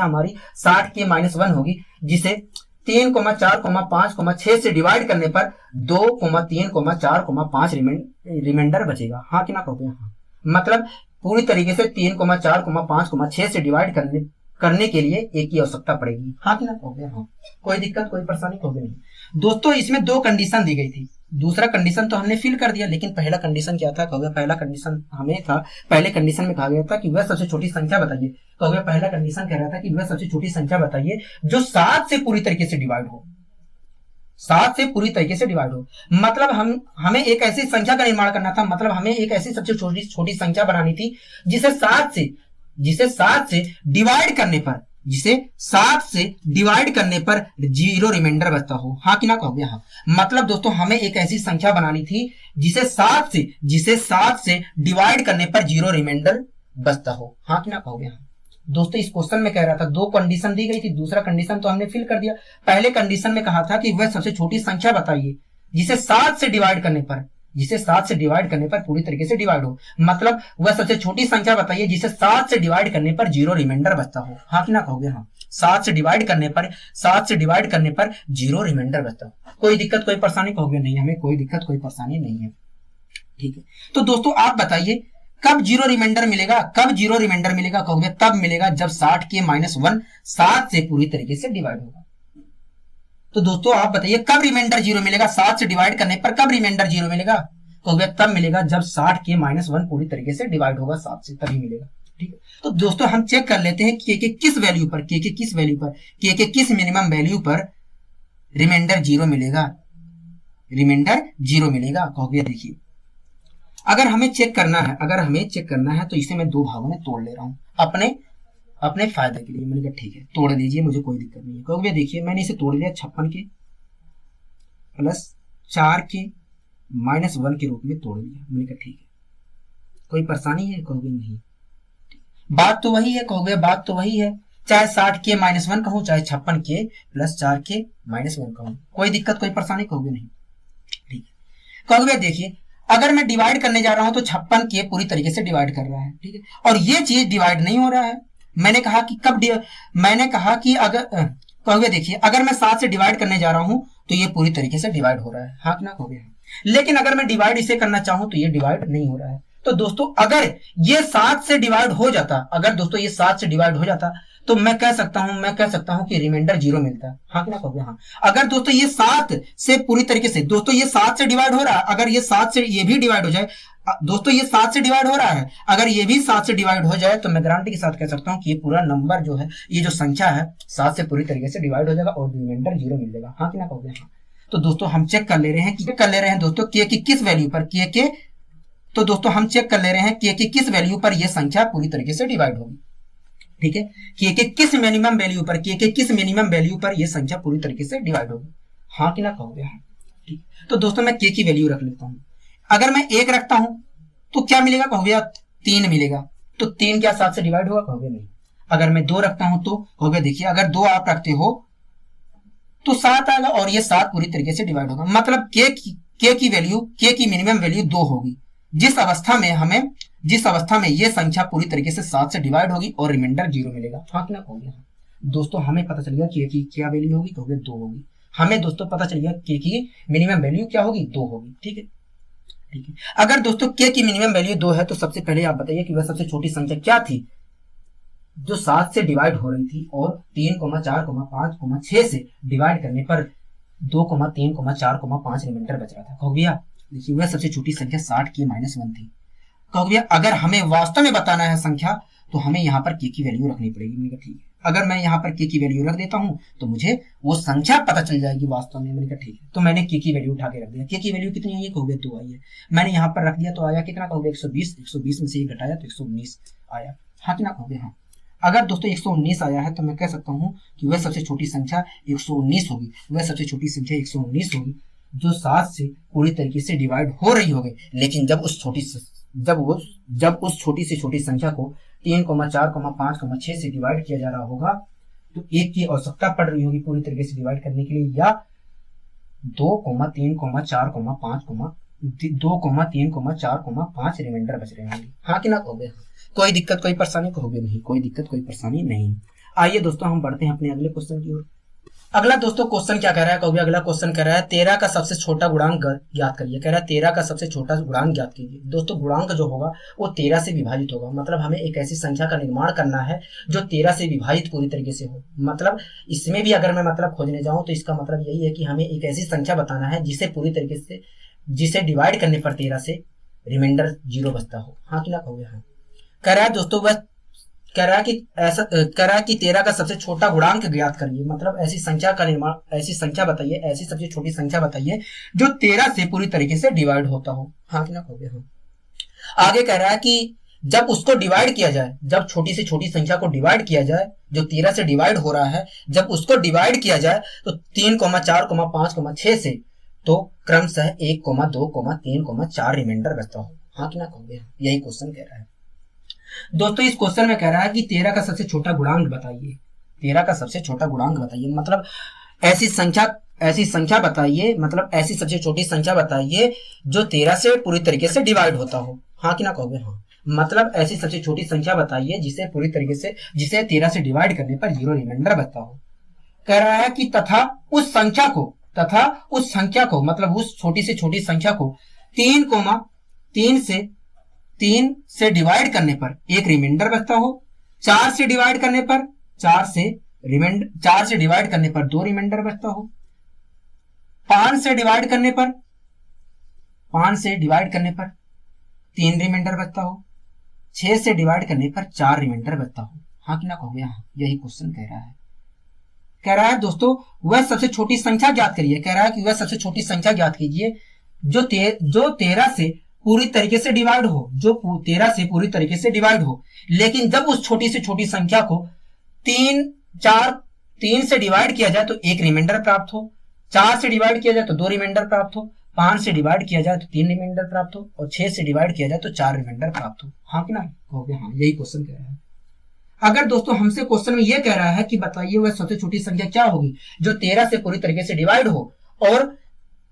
हमारी 60 के -1 होगी, जिसे 3, 4, 5, 6 से डिवाइड करने पर 2, 3, 4, 5 रिमाइंडर बचेगा। हाँ कि ना कहोगे? हाँ। मतलब पूरी तरीके से 3, 4, 5, 6 से डिवाइड करने के लिए एक की आवश्यकता पड़ेगी। हाँ कि ना कहोगे? हाँ। कोई दिक्कत कोई परेशानी कहोगे? नहीं। दोस्तों इसमें 2 कंडीशन दी गई थी, दूसरा कंडीशन तो हमने फिल कर दिया, लेकिन पहला कंडीशन क्या था कहोगे? पहला कंडीशन हमें था, पहले कंडीशन में कहा गया था कि वह सबसे छोटी संख्या बताइए, कहोगे? पहला कंडीशन कह रहा था कि वह सबसे छोटी संख्या बताइए जो 7 से पूरी तरीके से डिवाइड हो, 7 से पूरी तरीके से डिवाइड हो। मतलब हमें एक ऐसी संख्या का निर्माण करना था, मतलब हमें एक ऐसी सबसे छोटी संख्या बनानी थी जिसे 7 से डिवाइड करने पर, जिसे 7 से डिवाइड करने पर 0 रिमाइंडर बचता हो। हाँ कि ना कहोगे? हाँ। मतलब दोस्तों हमें एक ऐसी संख्या बनानी थी जिसे 7 से डिवाइड करने पर 0 रिमाइंडर बचता हो। हाँ कि ना कहोगे? हाँ। दोस्तों इस क्वेश्चन में कह रहा था 2 कंडीशन दी गई थी, दूसरा कंडीशन तो हमने फिल कर दिया। पहले कंडीशन में कहा था कि वह सबसे छोटी संख्या बताइए जिसे 7 से डिवाइड करने पर पूरी तरीके से डिवाइड हो, मतलब वह सबसे छोटी संख्या बताइए जिसे 7 से डिवाइड करने पर 0 रिमाइंडर बचता हो। हाँ कि ना कहोगे? हाँ। 7 से डिवाइड करने पर 0 रिमाइंडर बचता हो। कोई दिक्कत कोई परेशानी कहोगे? नहीं, हमें कोई दिक्कत कोई परेशानी नहीं है, ठीक है। तो दोस्तों आप बताइए कब 0 रिमाइंडर मिलेगा? कहोगे तब मिलेगा जब 60 के -1 7 से पूरी तरीके से डिवाइड होगा। तो दोस्तों आप बताइए कब रिमाइंडर 0 मिलेगा? 7 से डिवाइड करने पर कब रिमाइंडर 0 मिलेगा? कहोगे तब मिलेगा जब 60 के -1 पूरी तरीके से डिवाइड होगा 7 से, तभी मिलेगा, ठीक है। तो दोस्तों हम चेक कर लेते हैं के किस वैल्यू पर, किस मिनिमम वैल्यू पर रिमाइंडर 0 मिलेगा, कहोगे देखिए अगर हमें चेक करना है तो इसे मैं 2 भागों में तोड़ ले रहा हूं अपने फायदे के लिए। मैंने कहा ठीक है तोड़ लीजिए, मुझे कोई दिक्कत नहीं है। कहोगे देखिए मैंने इसे तोड़ लिया 56 के प्लस 4 के -1 के रूप में तोड़ लिया। मैंने कहा ठीक है, कोई परेशानी है? कहोगे नहीं, बात तो वही है। कहोगे बात तो वही है, चाहे 60 के -1 कहूं, चाहे 56 के प्लस 4 के -1 कहूं, कोई दिक्कत कोई परेशानी? कहोगे नहीं, ठीक है। कहोगे देखिए अगर मैं डिवाइड करने जा रहा हूं तो 56 के पूरी तरीके से डिवाइड कर रहा है, ठीक है, और ये चीज डिवाइड नहीं हो रहा है। मैंने कहा कि अगर कहोगे देखिए अगर मैं 7 से डिवाइड करने जा रहा हूं तो ये पूरी तरीके से डिवाइड हो रहा है। हाँ ना कहोगे? लेकिन अगर मैं डिवाइड इसे करना चाहूं तो ये डिवाइड नहीं हो रहा है। तो दोस्तों अगर ये 7 से डिवाइड हो जाता, तो मैं कह सकता हूं कि रिमाइंडर 0 मिलता है। हाँ ना कहोगे? हाँ। अगर दोस्तों ये 7 से पूरी तरीके से, दोस्तों ये 7 से डिवाइड हो रहा है, अगर ये 7 से ये भी डिवाइड हो जाए, दोस्तों ये 7 से डिवाइड हो रहा है, अगर ये भी 7 से डिवाइड हो जाए तो मैं गारंटी के साथ कह सकता हूं कि ये पूरा नंबर जो है, ये जो संख्या है 7 से पूरी तरीके से डिवाइड हो जाएगा और रिमाइंडर 0 मिल जाएगा। हाँ कि ना कहोगे? हाँ। तो दोस्तों हम चेक कर ले रहे हैं दोस्तों के की किस वैल्यू पर के तो दोस्तों हम चेक कर ले रहे हैं के की किस वैल्यू पर यह संख्या पूरी तरीके से डिवाइड होगी। ठीक है, के किस मिनिमम वैल्यू पर यह संख्या पूरी तरीके से डिवाइड होगी, हाँ कि ना कहोगे? हाँ। ठीक, तो दोस्तों मैं के की वैल्यू रख लेता हूं। अगर मैं 1 रखता हूं तो क्या मिलेगा कहोगे? 3 मिलेगा। तो 3 क्या 7 से डिवाइड होगा कहोगे? नहीं। अगर मैं 2 रखता हूं तो कहोगे देखिए अगर 2 आप रखते हो तो 7 आएगा और ये 7 पूरी तरीके से डिवाइड होगा। मतलब के की मिनिमम वैल्यू 2 होगी, जिस अवस्था में ये संख्या पूरी तरीके से 7 से डिवाइड होगी और रिमाइंडर 0 मिलेगा, हाँ कि ना कहोगे? दोस्तों हमें पता चल गया के की क्या वैल्यू होगी, कहोगे 2 होगी। हमें दोस्तों पता चल गया के की मिनिमम वैल्यू क्या होगी, 2 होगी। ठीक है, ठीक है। अगर दोस्तों के की मिनिमम वैल्यू 2 है तो सबसे पहले आप बताइए कि वह सबसे छोटी संख्या क्या थी जो 7 से डिवाइड हो रही थी और 3, 4, 5, 6 से डिवाइड करने पर 2, 3, 4, 5 रिमाइंडर बच रहा था। कहोगे भैया देखिए वह सबसे छोटी संख्या 60 की -1 थी। कहोगे भैया अगर हमें वास्तव में बताना है संख्या तो हमें यहाँ पर के की वैल्यू रखनी पड़ेगी। मैंने कहा ठीक है, अगर मैं यहाँ पर के की वैल्यू रख देता हूँ तो मुझे वो संख्या पता चल जाएगी वास्तव में। मैंने कहा ठीक है, तो मैंने के की वैल्यू उठा के रख दिया। के की वैल्यू कितनी आई है कहोगे? 2 आई है। मैंने यहाँ पर रख दिया तो आया कितना कहोगे? 120 में से ये घटाया तो 119 आया, हाँ कि ना कहोगे? हाँ। अगर दोस्तों 119 आया है तो मैं कह सकता हूँ कि वह सबसे छोटी संख्या 119 होगी। वह सबसे छोटी संख्या 119 होगी जो 7 से पूरी तरीके से डिवाइड हो रही होगी। लेकिन जब उस छोटी से छोटी संख्या को 3, 4, 5, 6 से डिवाइड किया जा रहा होगा तो 1 की आवश्यकता पड़ रही होगी पूरी तरीके से डिवाइड करने के लिए, या 2, 3, 4, 5 रिमाइंडर बच रहे होंगे, हाँ कि ना कहोगे? कोई दिक्कत कोई परेशानी कहोगे? नहीं, कोई दिक्कत कोई परेशानी नहीं। आइए दोस्तों हम बढ़ते हैं अपने अगले क्वेश्चन की ओर। अगला दोस्तों क्वेश्चन क्या कह रहा है कहोगे? अगला क्वेश्चन कह रहा है 13 का सबसे छोटा गुणांक ज्ञात करिए। कह रहा है 13 का सबसे छोटा गुणांक ज्ञात कीजिए। दोस्तों गुणांक जो होगा वो 13 से विभाजित होगा। मतलब हमें एक ऐसी संख्या का निर्माण करना है जो 13 से विभाजित पूरी तरीके से हो। मतलब इसमें भी अगर मैं मतलब खोजने जाऊं तो इसका मतलब यही है कि हमें एक ऐसी संख्या बताना है जिसे पूरी तरीके से जिसे डिवाइड करने पर 13 से रिमाइंडर 0 बचता हो, हाँ कि ना कहोगे? हाँ। कह रहा है दोस्तों वह कह रहा है कि 13 का सबसे छोटा गुणांक ज्ञात करिए। मतलब ऐसी संख्या बताइए, ऐसी सबसे छोटी संख्या बताइए जो 13 से पूरी तरीके से डिवाइड होता हो, हाँ कि ना कहोगे? हाँ। आगे कह रहा है कि जब उसको डिवाइड किया जाए, जब छोटी से छोटी संख्या को डिवाइड किया जाए जो 13 से डिवाइड हो रहा है, जब उसको डिवाइड किया जाए तो 3, 4, 5, 6 से तो क्रमशः 1, 2, 3, 4 रिमाइंडर बचता हो, हाँ कि ना कहोगे? यही क्वेश्चन कह रहा है दोस्तों। इस क्वेश्चन में कह रहा है कि 13 का सबसे छोटा गुणांक बताइए। 13 का सबसे छोटा गुणांक बताइए, मतलब ऐसी संख्या बताइए, मतलब ऐसी सबसे छोटी संख्या बताइए जो 13 से पूरी तरीके से डिवाइड होता हो, हाँ कि ना कहोगे? हाँ। मतलब ऐसी सबसे छोटी संख्या बताइए जिसे पूरी तरीके से 13 से डिवाइड करने पर 0 रिमाइंडर बचता हो। कह रहा है कि तथा उस संख्या को मतलब उस छोटी से छोटी संख्या को 3 से डिवाइड करने पर एक रिमाइंडर बचता हो। 4 से डिवाइड करने पर 4 से डिवाइड करने पर 2 रिमाइंडर बचता हो। 5 से डिवाइड करने पर 3 रिमाइंडर बचता हो। 6 से डिवाइड करने पर 4 रिमाइंडर बचता हो, हाँ कि ना कहोगे? हाँ। यही क्वेश्चन कह रहा है। कह रहा है दोस्तों वह सबसे छोटी संख्या ज्ञात करिए। कह रहा है कि वह सबसे छोटी संख्या ज्ञात कीजिए जो 13 से पूरी तरीके से डिवाइड हो, जो 13 से पूरी तरीके से डिवाइड हो। लेकिन जब उस छोटी से छोटी संख्या को 3 से डिवाइड किया जाए तो 1 रिमाइंडर प्राप्त हो। 4 से डिवाइड किया जाए तो 2 रिमाइंडर प्राप्त हो। 5 से डिवाइड किया जाए तो 3 रिमाइंडर प्राप्त हो और 6 से डिवाइड किया जाए तो 4 रिमाइंडर प्राप्त हो, हाँ कि ना कहोगे? हाँ। यही क्वेश्चन कह रहा है। अगर दोस्तों हमसे क्वेश्चन में यह कह रहा है कि बताइए वह सबसे छोटी संख्या क्या होगी जो 13 से पूरी तरीके से डिवाइड हो और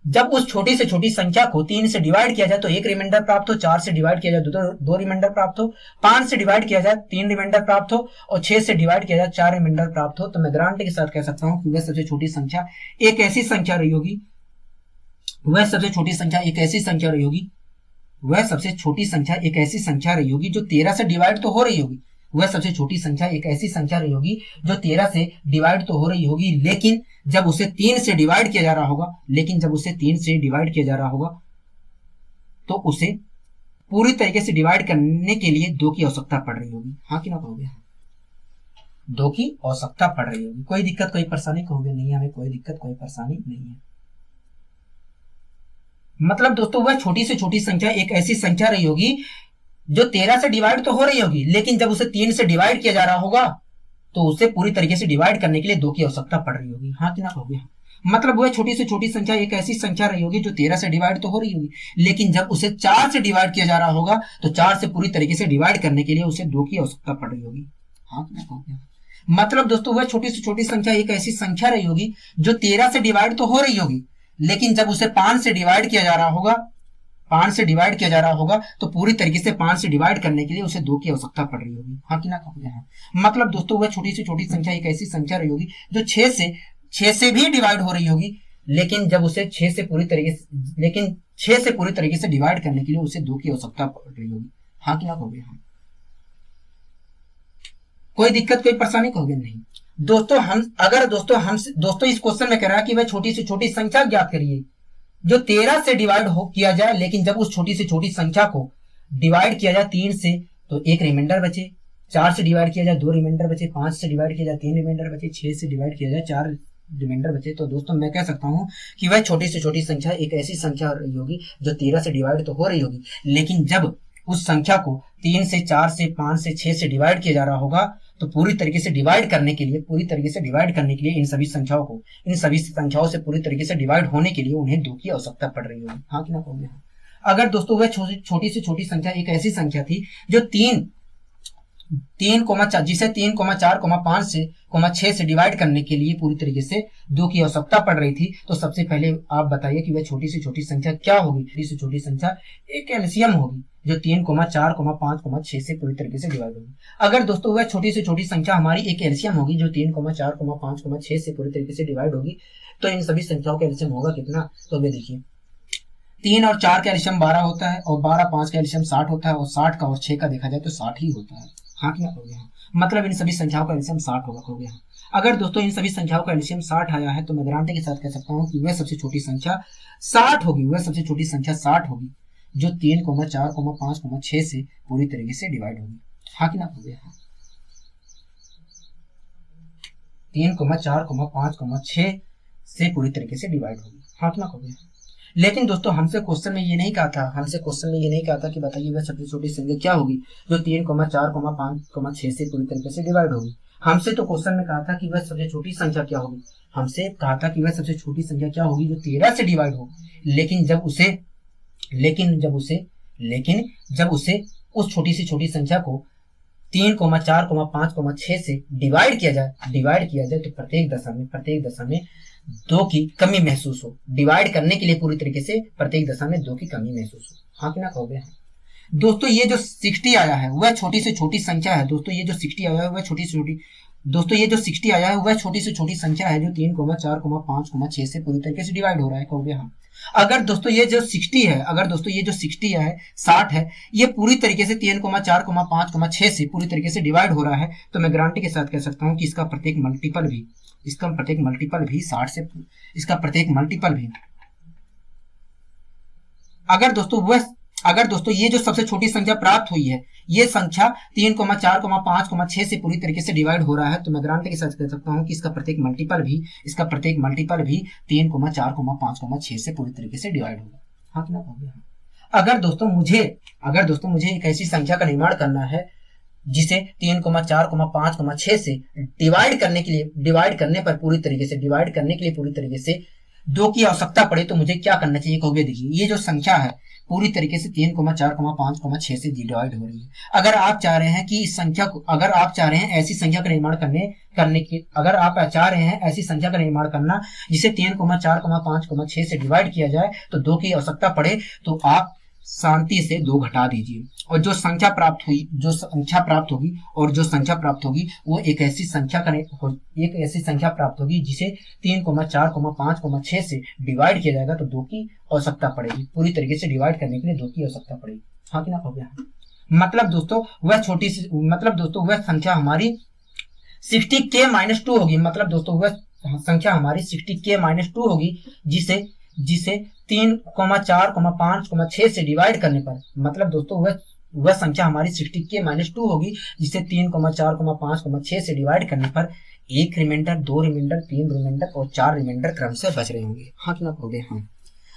जब उस छोटी से छोटी संख्या को 3 से डिवाइड किया जाए तो 1 रिमाइंडर प्राप्त हो। 4 से डिवाइड किया जाए तो 2 रिमाइंडर प्राप्त हो। 5 से डिवाइड किया जाए 3 रिमाइंडर प्राप्त हो और 6 से डिवाइड किया जाए 4 रिमाइंडर प्राप्त हो। तो मैं गारंटी के साथ कह सकता हूं कि वह सबसे छोटी संख्या एक ऐसी संख्या रही होगी जो 13 से डिवाइड तो हो रही होगी। वह सबसे छोटी संख्या एक ऐसी संख्या रही होगी जो 13 से डिवाइड तो हो रही होगी, लेकिन जब उसे 3 से डिवाइड किया जा रहा होगा तो उसे पूरी तरीके से डिवाइड करने के लिए 2 की आवश्यकता पड़ रही होगी, हाँ कि ना कहोगे? 2 की आवश्यकता पड़ रही होगी। कोई दिक्कत कोई परेशानी कहोगे? नहीं, हमें कोई दिक्कत कोई परेशानी नहीं है। मतलब दोस्तों वह छोटी से छोटी संख्या एक ऐसी संख्या रही होगी जो 13 से डिवाइड तो हो रही होगी, लेकिन जब उसे 3 से डिवाइड किया जा रहा होगा तो उसे पूरी तरीके से डिवाइड करने के लिए 2 की आवश्यकता पड़ रही होगी। हाँ कि ना कहोगे? मतलब वह छोटी से छोटी संख्या एक ऐसी संख्या रही होगी जो 13 से डिवाइड तो हो रही होगी, लेकिन जब उसे 4 से डिवाइड किया जा रहा होगा तो 4 से पूरी तरीके से डिवाइड करने के लिए उसे 2 की आवश्यकता पड़ रही होगी। हाँ कि ना कहोगे? मतलब दोस्तों वह छोटी से छोटी संख्या एक ऐसी संख्या रही होगी जो 13 से डिवाइड तो हो रही होगी, लेकिन जब उसे 5 से डिवाइड किया जा रहा होगा, 5 से डिवाइड किया जा रहा होगा तो पूरी तरीके से 5 से डिवाइड करने के लिए उसे 2 की आवश्यकता पड़ रही होगी। हाँ कि ना कहोगे? हाँ। मतलब दोस्तों वह छोटी से छोटी संख्या एक ऐसी संख्या रही होगी जो 6 से भी डिवाइड हो रही होगी, लेकिन जब उसे 6 से पूरी तरीके से डिवाइड करने के लिए उसे 2 की आवश्यकता पड़ रही होगी। हाँ कि ना कहोगे? हाँ। कोई दिक्कत कोई परेशानी कहोगे? नहीं। दोस्तों इस क्वेश्चन में कह रहा है कि वह छोटी से छोटी संख्या ज्ञात करिए जो 13 से डिवाइड किया जाए, लेकिन जब उस छोटी से छोटी संख्या को डिवाइड किया जाए 3 से तो 1 रिमाइंडर बचे, 4 से डिवाइड किया जाए 2 रिमाइंडर बचे, 5 से डिवाइड किया जाए 3 रिमाइंडर बचे, 6 से डिवाइड किया जाए 4 रिमाइंडर बचे। तो दोस्तों मैं कह सकता हूं कि वह छोटी से छोटी संख्या एक ऐसी संख्या रही होगी जो 13 से डिवाइड तो हो रही होगी, लेकिन जब उस संख्या को 3 से 4 से 5 से 6 से डिवाइड किया जा रहा होगा तो पूरी तरीके से डिवाइड करने के लिए इन सभी संख्याओं से पूरी तरीके से डिवाइड होने के लिए उन्हें 2 की आवश्यकता पड़ रही होगी। हाँ कि ना कहोगे? अगर दोस्तों वह छोटी से छोटी संख्या एक ऐसी संख्या थी जो 3, जिसे 3, 4, 5 से 6 से डिवाइड करने के लिए पूरी तरीके से 2 की आवश्यकता पड़ रही थी, तो सबसे पहले आप बताइए कि वह छोटी से छोटी संख्या क्या होगी? छोटी से छोटी संख्या एक एलसीएम होगी जो 3, 4, 5, 6 से पूरी तरीके से डिवाइड होगी। अगर दोस्तों वह छोटी से छोटी संख्या हमारी एक एलसीएम होगी जो 3, 4, 5, 6 से पूरी तरीके से डिवाइड होगी, तो इन सभी संख्याओं का एलसीएम होगा कितना? तो वे देखिए 3 और 4 का एलसीएम 12 होता है और 12, 5 का एलसीएम 60 होता है और 60 का और 6 का देखा जाए तो 60 ही होता है। हाँ कि ना कहोगे? हाँ। मतलब इन सभी संख्याओं का एलसीएम 60 होगा। कहोगे? हाँ। अगर दोस्तों इन सभी संख्याओं का एलसीएम 60 आया है तो मैं गारंटी के साथ कह सकता हूँ कि वह सबसे छोटी संख्या 60 होगी। वह सबसे छोटी संख्या 60 होगी जो 3, 4, 5, 6 से पूरी तरीके से डिवाइड होगी। हाँ कि ना कहोगे? हाँ। 3, 4, 5, 6 से पूरी तरीके से डिवाइड होगी। हाँ कि ना कहोगे? लेकिन दोस्तों हमसे क्वेश्चन में ये नहीं कहा था कि बताइए वह सबसे छोटी संख्या क्या होगी जो 3, 4, 5, 6 से पूरी तरीके से डिवाइड होगी। हमसे तो क्वेश्चन में कहा था कि वह सबसे छोटी संख्या क्या होगी। हमसे कहा था कि वह सबसे छोटी संख्या क्या होगी जो 13 से डिवाइड हो, लेकिन जब उसे उस छोटी से छोटी संख्या को 3, 4, 5, 6 से डिवाइड किया जाए तो प्रत्येक दशा में 2 की कमी महसूस हो। डिवाइड करने के लिए पूरी तरीके से प्रत्येक दशा में 2 की कमी महसूस हो। हाँ कि ना कहोगे? दोस्तों ये जो 60 आया है वह छोटी से छोटी संख्या है। दोस्तों ये जो 60 आया है वह छोटी से छोटी संख्या है जो 3, 4, 5, 6 से पूरी तरीके से डिवाइड हो रहा है। कहोगे? हाँ। अगर दोस्तों ये जो 60 है 60 है, ये पूरी तरीके से 3, 4, 5, 6 से पूरी तरीके से डिवाइड हो रहा है, तो मैं गारंटी के साथ कह सकता हूँ कि इसका प्रत्येक मल्टीपल भी 60 से, इसका प्रत्येक मल्टीपल भी अगर दोस्तों ये जो सबसे छोटी संख्या प्राप्त हुई है ये संख्या 3, 4, 5, 6 से पूरी तरीके से डिवाइड हो रहा है, तो मैं गारंटी के साथ कह सकता हूँ कि इसका प्रत्येक मल्टीपल भी 3, 4, 5, 6 से पूरी तरीके से डिवाइड होगा। हाँ कि ना कहोगे? अगर दोस्तों मुझे एक ऐसी संख्या का निर्माण करना है जिसे 3, 4, 5, 6 से डिवाइड करने पर पूरी तरीके से 2 की आवश्यकता पड़े, तो मुझे क्या करना चाहिए? कहोगे? देखिए ये जो संख्या है पूरी तरीके से 3, 4, 5, 6 से डिवाइड हो रही है। अगर आप चाह रहे हैं ऐसी संख्या का निर्माण करना जिसे 3, 4, 5, 6 से डिवाइड किया जाए तो 2 की आवश्यकता पड़े, तो आप शांति से 2 घटा दीजिए और जो संख्या प्राप्त होगी वो एक ऐसी संख्या प्राप्त होगी जिसे 3, 4, 5, 6 से डिवाइड किया जाएगा तो 2 की आवश्यकता पड़ेगी। पूरी तरीके से डिवाइड करने के लिए 2 की आवश्यकता पड़ेगी। हाँ कि ना कहोगे? मतलब दोस्तों वह संख्या हमारी 60k-2 होगी। मतलब दोस्तों वह संख्या हमारी 60k-2 होगी जिसे 3, 4, 5, 6 से डिवाइड करने पर, मतलब दोस्तों वह संख्या हमारी 60k-2 होगी जिसे 3, 4, 5, 6 से डिवाइड करने पर 1 रिमाइंडर, 2 रिमाइंडर, 3 रिमाइंडर और 4 रिमाइंडर क्रम से बच रहे होंगे। हाँ कि ना कहोगे? हाँ।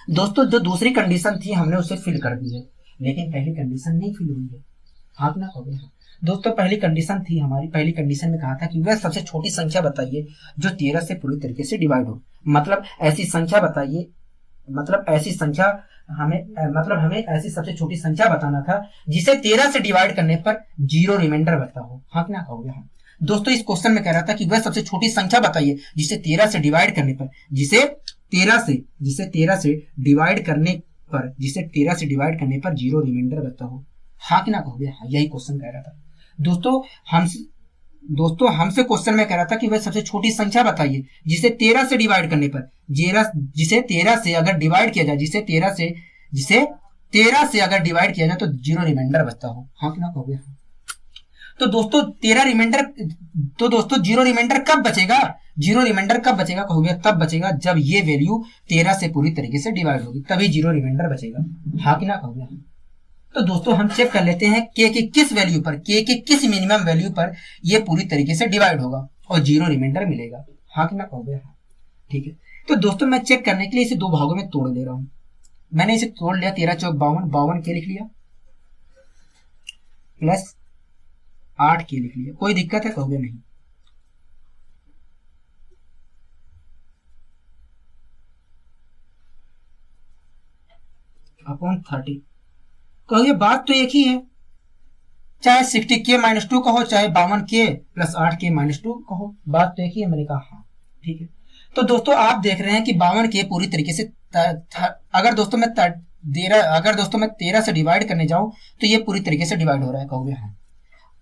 दोस्तों जो दूसरी कंडीशन थी हमने उसे फिल कर दी है, लेकिन पहली कंडीशन नहीं फिल हुई है। हाँ ना हो गया। दोस्तों पहली कंडीशन थी हमारी, पहली कंडीशन में कहा था कि वह सबसे छोटी संख्या बताइए जो 13 से पूरी तरीके से डिवाइड हो। मतलब ऐसी संख्या बताइए, मतलब ऐसी संख्या हमें ऐसी सबसे छोटी संख्या बताना था जिसे 13 से डिवाइड करने पर 0 रिमाइंडर बचता हो। हाँ क्या कहोगे? हाँ दोस्तों इस क्वेश्चन में कह रहा था कि वह सबसे छोटी संख्या बताइए जिसे 13 से डिवाइड करने पर, जिसे 13 से डिवाइड करने पर 0 रिमाइंडर बचता हो। हाँ कि ना कहोगे? हाँ यही क्वेश्चन कह रहा था। दोस्तों हमसे क्वेश्चन में कह रहा था कि वह सबसे छोटी संख्या बताइए जिसे 13 से डिवाइड करने पर, जिसे 13 से अगर डिवाइड किया जाए, जिसे 13 से अगर डिवाइड किया जाए तो 0 रिमाइंडर बचता हो। हाँ कि ना कहोगे? तो दोस्तों 0 रिमाइंडर कब बचेगा? 0 रिमाइंडर कब बचेगा कहोगे? तब बचेगा जब ये वैल्यू 13 से पूरी तरीके से डिवाइड होगी, तभी 0 रिमाइंडर बचेगा। हाँ कि ना कहोगे? तो दोस्तों हम चेक कर लेते हैं के किस वैल्यू पर, के किस मिनिमम वैल्यू पर ये पूरी तरीके से डिवाइड होगा और 0 रिमाइंडर मिलेगा। हाँ कि ना कहोगे? हाँ ठीक है। तो दोस्तों मैं चेक करने के लिए इसे दो भागों में तोड़ ले रहा हूं। मैंने इसे तोड़ लिया, 13 चौक 52, 52 के लिख लिया प्लस 8 के लिख लिया। कोई दिक्कत है कहोगे? नहीं। अपॉन 30 कहोगे बात तो एक ही है, चाहे 60k - 2 कहो, चाहे 52k प्लस 8k - 2 कहो, बात तो एक ही है। मैंने कहा हाँ ठीक है। तो दोस्तों आप देख रहे हैं कि 52k पूरी तरीके से अगर दोस्तों मैं 13 से डिवाइड करने जाऊं तो ये पूरी तरीके से डिवाइड हो रहा है कहोगे? हाँ।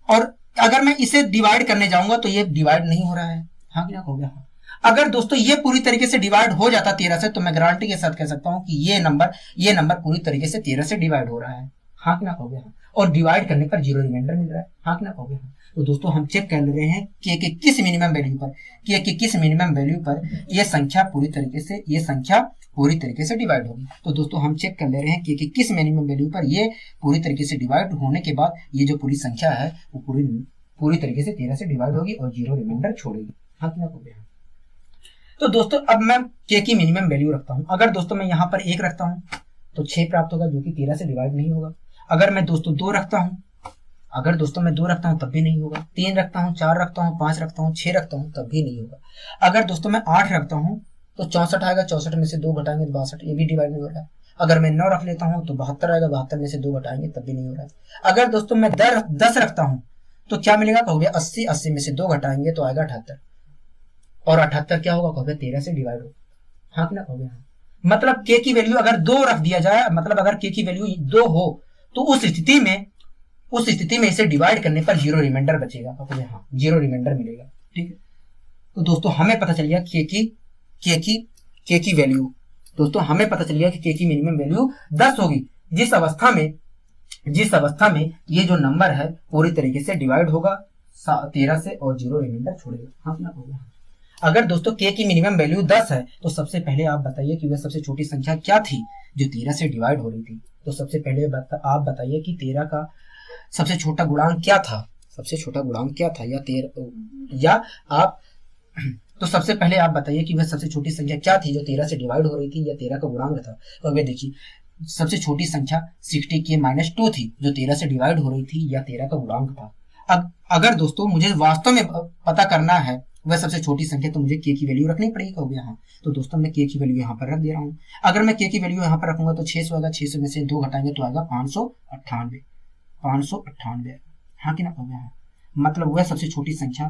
और अगर मैं इसे डिवाइड करने जाऊंगा तो ये डिवाइड नहीं हो रहा है। हाँ क्या कहोगे? हाँ। अगर दोस्तों ये पूरी तरीके से डिवाइड हो जाता 13 से तो मैं गारंटी के साथ कह सकता हूं कि ये नंबर पूरी तरीके से 13 से डिवाइड हो रहा है। हाँ कि ना कहोगे? हाँ। और डिवाइड करने पर 0 रिमाइंडर मिल रहा है। हाँ कि ना कहोगे? हाँ। तो दोस्तों हम चेक कर रहे हैं कि किस मिनिमम वैल्यू पर ये संख्या पूरी तरीके से डिवाइड होगी। तो दोस्तों हम चेक कर ले रहे हैं कि किस मिनिमम वैल्यू पर ये पूरी तरीके से डिवाइड होने के बाद ये जो पूरी संख्या है वो पूरी तरीके से 13 से डिवाइड होगी और 0 रिमाइंडर छोड़ेगी। हाँ कि ना कहोगे? हाँ। तो दोस्तों अब मैं के की मिनिमम वैल्यू रखता हूं। अगर दोस्तों मैं यहाँ पर 1 रखता हूं तो 6 प्राप्त होगा जो कि 13 से डिवाइड नहीं होगा। अगर मैं दोस्तों 2 रखता हूं तब भी नहीं होगा। 3 रखता हूं, 4 रखता हूं, 5 रखता हूं, 6 रखता हूं तब भी नहीं होगा। अगर दोस्तों मैं 8 रखता हूं तो 64 आएगा, 64 में से 2 घटाएंगे तो 62, ये भी डिवाइड नहीं हो रहा है। अगर मैं 9 रख लेता हूं तो 72 आएगा, 72 में से 2 घटाएंगे तब भी नहीं हो रहा है। अगर दोस्तों मैं 10 रखता हूं तो क्या मिलेगा कहोगे? 80, 80 में से 2 घटाएंगे तो आएगा 78, और 78 क्या होगा कहोगे? 13 से डिवाइड होगा। हाँ कि ना कहोगे? हाँ। मतलब के की वैल्यू अगर 2 रख दिया जाए, मतलब अगर के की वैल्यू 2 हो तो उस स्थिति में इसे डिवाइड करने पर 0 रिमाइंडर बचेगा कहोगे? हाँ 0 रिमाइंडर मिलेगा। ठीक है। तो दोस्तों हमें पता चल गया के की वैल्यू, दोस्तों हमें पता चल गया कि के की मिनिमम वैल्यू 10 होगी जिस अवस्था में ये जो नंबर है पूरी तरीके से डिवाइड होगा 13 से और 0 रिमाइंडर छोड़ेगा। हाँ ना होगा। अगर दोस्तों के की मिनिमम वैल्यू 10 है तो सबसे पहले आप बताइए कि वह सबसे छोटी संख्या क्या थी जो 13 से डिवाइड हो रही थी। तो सबसे पहले आप बताइए कि 13 का सबसे छोटा गुणांक क्या था, तो सबसे पहले आप बताइए कि वह सबसे छोटी संख्या क्या थी जो 13 से डिवाइड हो रही थी या 13 का गुणांक था। तो वे देखिए सबसे छोटी संख्या 60k - 2 थी जो 13 से डिवाइड हो रही थी या 13 का गुणांक था। अब अगर दोस्तों मुझे वास्तव में पता करना है वह सबसे छोटी संख्या तो मुझे के की वैल्यू रखनी पड़ेगी कहोगे? यहाँ तो दोस्तों मैं के की वैल्यू यहाँ पर रख दे रहा हूँ। अगर मैं के की वैल्यू यहाँ पर रखूंगा तो 600 आएगा, 600 में से 2 घटाएंगे तो आएगा 598। हाँ कि ना कहोगे? हाँ। मतलब वह सबसे छोटी संख्या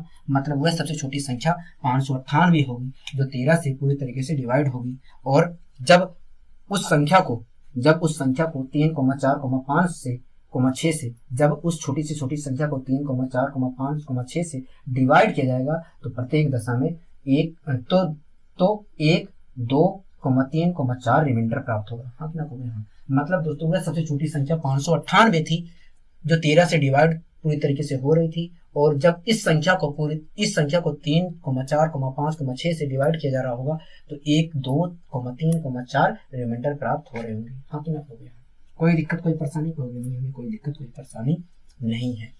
598 होगी जो 13 से पूरी तरीके से डिवाइड होगी। और जब उस संख्या को 3, 4, 5 से 6 से जब उस छोटी से छोटी संख्या को 3, 4, 5, 6 से डिवाइड किया जाएगा तो प्रत्येक दशा में 1, 2, 3, 4 रिमाइंडर प्राप्त होगा। हाँ कि ना कहोगे? हाँ। मतलब दोस्तों वह सबसे छोटी संख्या 598 थी जो 13 से डिवाइड पूरी तरीके से हो रही थी। और जब इस संख्या को 3, 4, 5, 6 से डिवाइड किया जा रहा होगा तो 1, 2, 3, 4 रिमाइंडर प्राप्त हो रहे होंगे। हाँ कि ना कहोगे? कोई दिक्कत कोई परेशानी कहोगे? नहीं, हमें कोई दिक्कत कोई परेशानी नहीं है।